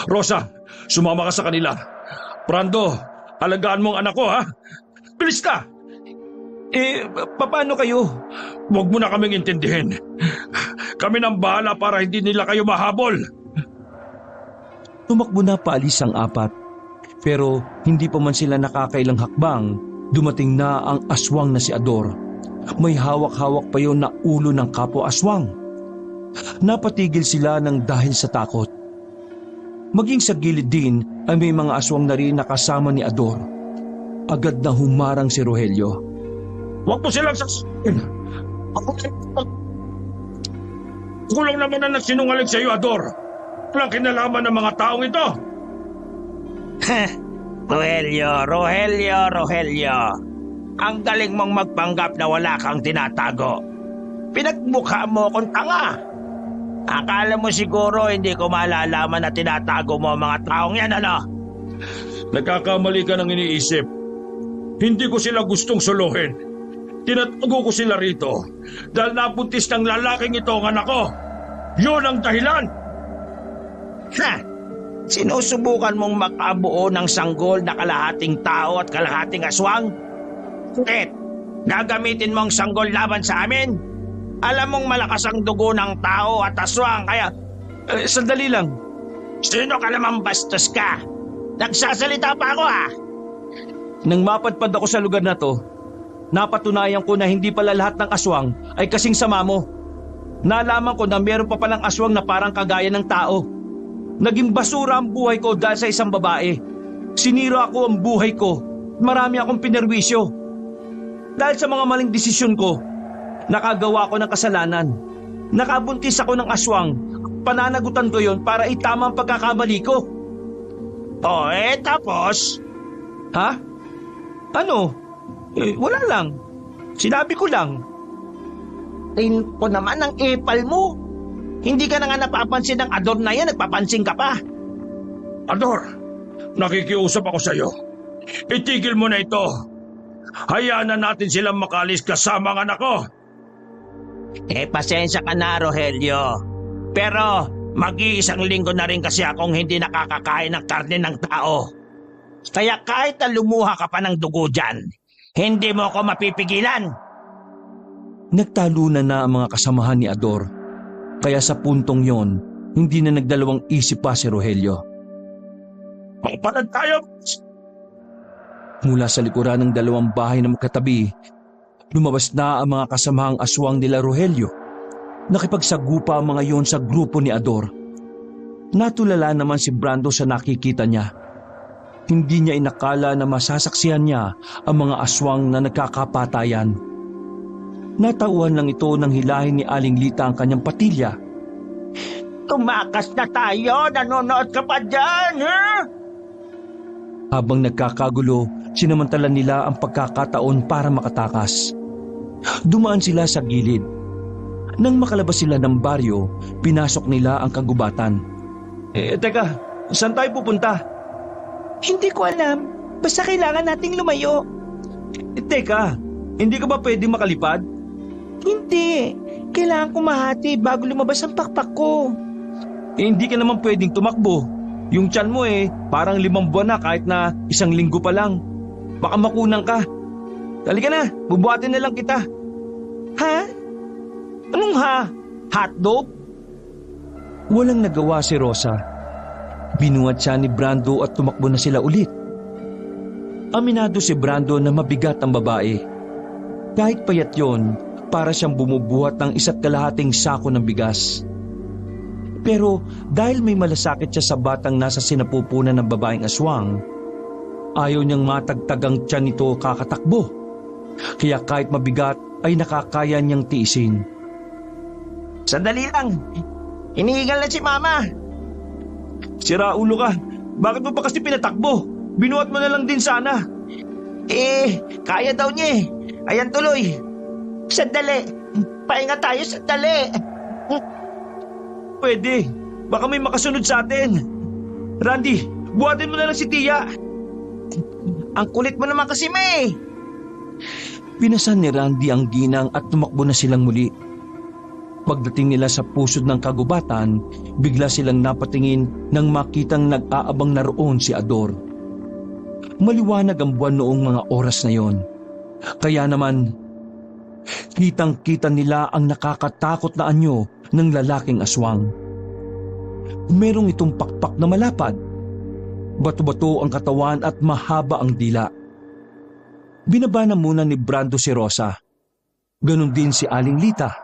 Rosa, sumama ka sa kanila. Brando, alagaan mo ang anak ko, ha? Bilis ka! Paano kayo? Huwag mo na kaming intindihin. Kami nang bahala para hindi nila kayo mahabol. Tumakbo na paalis ang apat. Pero hindi pa man sila nakakailang hakbang, dumating na ang aswang na si Ador. May hawak-hawak pa yon na ulo ng kapwa-aswang. Napatigil sila ng dahil sa takot. Maging sa gilid din ay may mga aswang na rin nakasama ni Ador. Agad na humarang si Rogelio. Huwag mo silang sasakin. Ako lang naman na nagsinungaling sa iyo, Ador. Walang kinalaman ng mga taong ito. Rogelio. Ang galing mong magpanggap na wala kang tinatago. Pinagmukha mo akong tanga. Akala mo siguro hindi ko malalaman na tinatago mo ang mga taong yan, ano? Nagkakamali ka ng iniisip. Hindi ko sila gustong suluhin. Tinatago ko sila rito dahil nabuntis ng lalaking ito ang anak ko. Yun ang dahilan. Ha! Sinusubukan mong makabuo ng sanggol na kalahating tao at kalahating aswang? Bakit? Gagamitin mong sanggol laban sa amin? Alam mong malakas ang dugo ng tao at aswang, kaya... Sandali lang. Sino ka namang bastos ka? Nagsasalita pa ako, ha? Nang mapadpad ako sa lugar na to, napatunayan ko na hindi pala lahat ng aswang ay kasing sama mo. Nalaman ko na meron pa palang aswang na parang kagaya ng tao. Naging basura ang buhay ko dahil sa isang babae. Sinira ko ang buhay ko. Marami akong pinerwisyo. Dahil sa mga maling desisyon ko, nakagawa ko ng kasalanan. Nakabuntis ako ng aswang. Pananagutan ko yon para itama ang pagkakamali ko. Tapos? Ha? Ano? Wala lang. Sinabi ko lang. Rin ko naman ang epal mo. Hindi ka na nga napapansin ng Ador na yan, nagpapansin ka pa. Ador, nakikiusap ako sa iyo. Itigil mo na ito. Hayaan na natin silang makalis kasama ang anak ko. Pasensya ka na, Rogelio. Pero mag-iisang linggo na rin kasi akong hindi nakakakain ng karne ng tao. Kaya kahit na lumuha ka pa ng dugo dyan, hindi mo ako mapipigilan. Nagtalunan na ang mga kasamahan ni Ador. Kaya sa puntong yon, hindi na nagdalawang isip pa si Rogelio. Magpalad tayo! Mula sa likuran ng dalawang bahay na magkatabi, lumabas na ang mga kasamahang aswang nila Rogelio. Nakipagsagupa ang mga yon sa grupo ni Ador. Natulala naman si Brando sa nakikita niya. Hindi niya inakala na masasaksihan niya ang mga aswang na nagkakapatayan. Natauhan lang ito nang hilahin ni Aling Lita ang kanyang patilya. Tumakas na tayo! Nanonood ka pa dyan, ha? Habang nagkakagulo, sinamantala nila ang pagkakataon para makatakas. Dumaan sila sa gilid. Nang makalabas sila ng baryo, pinasok nila ang kagubatan. Teka, saan tayo pupunta? Hindi ko alam. Basta kailangan nating lumayo. Teka, hindi ka ba pwedeng makalipad? Hindi. Kailangan ko mahati bago lumabas ang pakpak ko. Hindi ka naman pwedeng tumakbo. Yung tiyan mo parang 5 buwan na kahit na 1 linggo pa lang. Baka makunang ka. Halika na, bubuhatin na lang kita. Ha? Anong ha? Hotdog? Walang nagawa si Rosa. Binuhat siya ni Brando at tumakbo na sila ulit. Aminado si Brando na mabigat ang babae. Kahit payat yon, para siyang bumubuhat ng 1.5 sako ng bigas. Pero dahil may malasakit siya sa batang nasa sinapupunan ng babaeng aswang, ayaw niyang matagtag ang tiyan nito kakatakbo. Kaya kahit mabigat ay nakakaya niyang tiisin. Sandali lang. Iniigal na si Mama. Sira ulo ka. Bakit mo pa kasi pinatakbo? Binuhat mo na lang din sana. Kaya daw niya. Ayan tuloy. Sandali. Pahinga tayo, sandali. Pwede. Baka may makasunod sa atin. Randy, buhatin mo na lang si Tia. Ang kulit mo naman kasi, May. Pinasan ni Randy ang ginang at tumakbo na silang muli. Pagdating nila sa pusod ng kagubatan, bigla silang napatingin nang makitang nag-aabang na roon si Ador. Maliwanag ang buwan noong mga oras na yon. Kaya naman, kitang-kita nila ang nakakatakot na anyo ng lalaking aswang. Merong itong pakpak na malapad. Bato-bato ang katawan at mahaba ang dila. Binaba na muna ni Brando si Rosa. Ganon din si Aling Lita.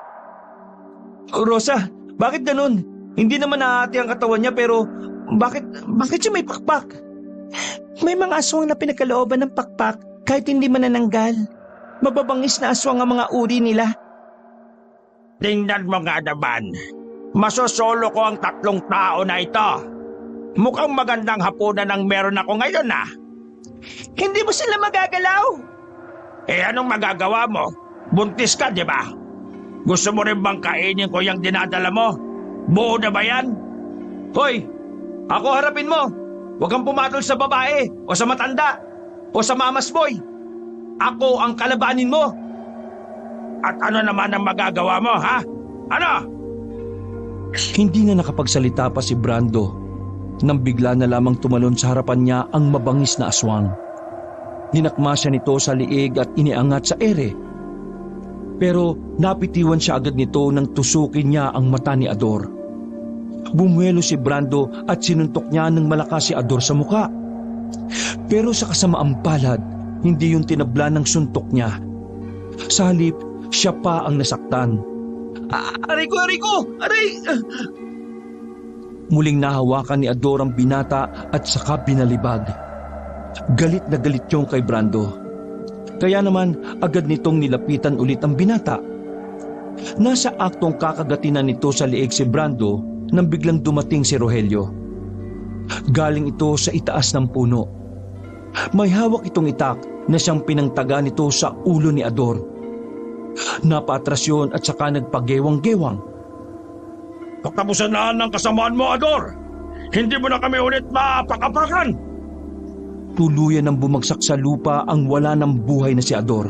Rosa, bakit ganun? Hindi naman nahati ang katawan niya pero bakit siya may pakpak? May mga aswang na pinagkalooban ng pakpak kahit hindi manananggal. Mababangis na aswang ang mga uri nila. Tingnan mo nga naman. Masosolo ko ang 3 tao na ito. Mukhang magandang hapunan ang meron ako ngayon ah. Hindi mo sila magagalaw. Eh anong magagawa mo? Buntis ka, di ba? Gusto mo rin bang kainin ko yung dinadala mo? Buo na ba yan? Hoy, ako harapin mo. Huwag kang pumatol sa babae o sa matanda o sa mamas boy. Ako ang kalabanin mo. At ano naman ang magagawa mo, ha? Ano? Hindi na nakapagsalita pa si Brando nang bigla na lamang tumalon sa harapan niya ang mabangis na aswang. Dinakma siya nito sa liig at iniangat sa ere. Pero napitiwan siya agad nito nang tusukin niya ang mata ni Ador. Bumuelo si Brando at sinuntok niya ng malakas si Ador sa muka. Pero sa kasamaang palad, hindi yung tinabla ng suntok niya. Sa halip, siya pa ang nasaktan. Aray ko! Aray! Muling nahawakan ni Ador ang binata at saka binalibag. Galit na galit yung kay Brando. Kaya naman agad nitong nilapitan ulit ang binata. Nasa aktong kakagatinan nito sa liig si Brando nang biglang dumating si Rogelio. Galing ito sa itaas ng puno. May hawak itong itak na siyang pinangtaga nito sa ulo ni Ador. Napatras yun at saka nagpagewang-gewang. Pagtapusan na ng kasamaan mo, Ador! Hindi mo na kami ulit mapakapakan! Tuluyan ang bumagsak sa lupa ang wala ng buhay na si Ador.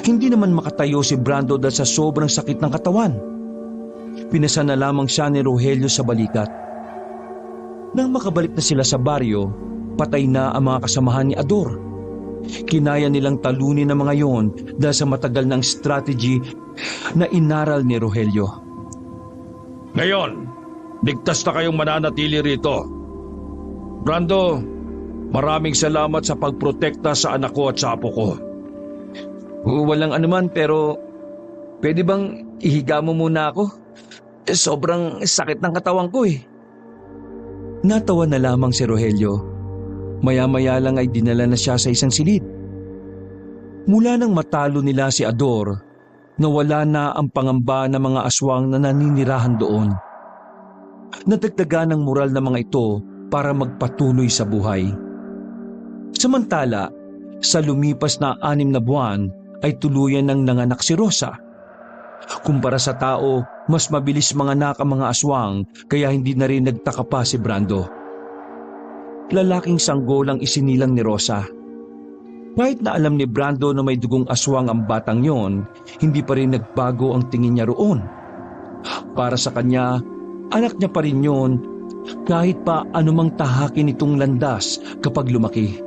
Hindi naman makatayo si Brando dahil sa sobrang sakit ng katawan. Pinasa na lamang siya ni Rogelio sa balikat. Nang makabalik na sila sa baryo, patay na ang mga kasamahan ni Ador. Kinaya nilang talunin ang mga yon dahil sa matagal ng strategy na inaral ni Rogelio. Ngayon, ligtas na kayong mananatili rito. Brando, maraming salamat sa pagprotekta sa anak ko at sa apo ko. Walang anuman pero pwede bang ihiga mo muna ako? Sobrang sakit ng katawan ko eh. Natawa na lamang si Rogelio. Maya-maya lang ay dinala na siya sa isang silid. Mula nang matalo nila si Ador, nawala na ang pangamba ng mga aswang na naninirahan doon. Nadagdagan ng moral ng mga ito para magpatuloy sa buhay. Samantala, sa lumipas na 6 na buwan ay tuluyan ng nanganak si Rosa. Kumpara sa tao, mas mabilis manganak ang mga aswang kaya hindi na rin nagtaka pa si Brando. Lalaking sanggol ang isinilang ni Rosa. Kahit na alam ni Brando na may dugong aswang ang batang yon, hindi pa rin nagbago ang tingin niya roon. Para sa kanya, anak niya pa rin yon kahit pa anumang tahakin itong landas kapag lumaki.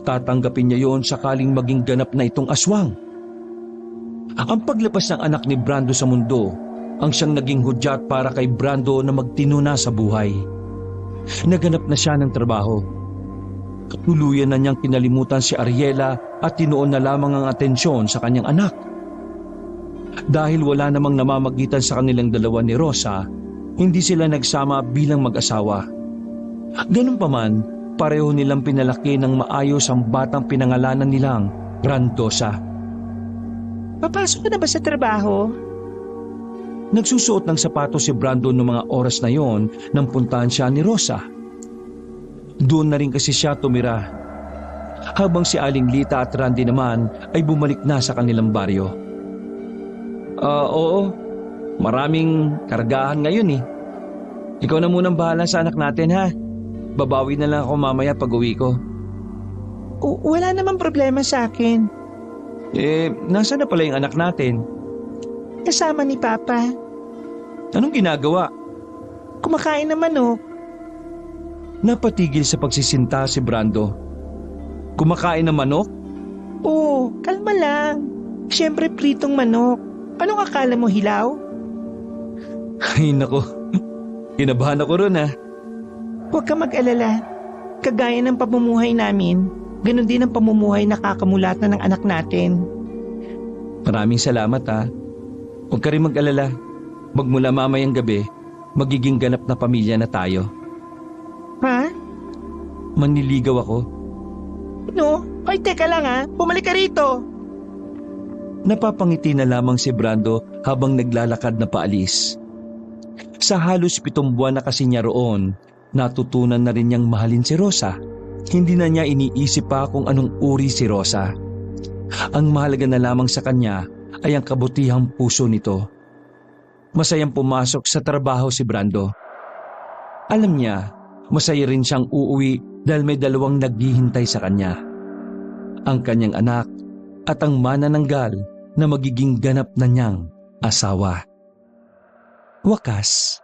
Tatanggapin niya yon sakaling maging ganap na itong aswang. Ang paglabas ng anak ni Brando sa mundo ang siyang naging hudyat para kay Brando na magtinuna sa buhay. Naganap na siya ng trabaho. Tuluyan na niyang kinalimutan si Ariela at tinuon na lamang ang atensyon sa kanyang anak. Dahil wala namang namamagitan sa kanilang dalawa ni Rosa, hindi sila nagsama bilang mag-asawa. Ganun pa man, pareho nilang pinalaki ng maayos ang batang pinangalanan nilang Grandosa. Papasok ka na ba sa trabaho? Nagsusuot ng sapatos si Brando noong mga oras na yon nang puntahan siya ni Rosa. Doon na rin kasi siya tumira. Habang si Aling Lita at Randy naman ay bumalik na sa kanilang baryo. Oo, maraming kargahan ngayon eh. Ikaw na munang bahala sa anak natin ha. Babawi na lang ako mamaya pag uwi ko. Wala namang problema sa akin. Nasaan na pala yung anak natin? kasama ni Papa. Anong ginagawa? Kumakain ng manok. Napatigil sa pagsisinta si Brando. Kumakain ng manok? Oo, kalma lang. Siyempre pritong manok. Anong akala mo, hilaw? Ay nako, kinabahan ako ron Huwag ka mag-alala. Kagaya ng pamumuhay namin, ganun din ang pamumuhay na kakamulatan ng anak natin. Maraming salamat Huwag ka rin mag-alala. Magmula mamayang gabi, magiging ganap na pamilya na tayo. Ha? Manliligaw ako. No? Ay, teka lang Bumalik ka rito. Napapangiti na lamang si Brando habang naglalakad na paalis. Sa halos 7 buwan na kasi niya roon, natutunan na rin niyang mahalin si Rosa. Hindi na niya iniisip pa kung anong uri si Rosa. Ang mahalaga na lamang sa kanya ay ang kabutihang puso nito. Masayang pumasok sa trabaho si Brando. Alam niya, masaya rin siyang uuwi dahil may 2 naghihintay sa kanya. Ang kanyang anak at ang manananggal na magiging ganap na niyang asawa. Wakas,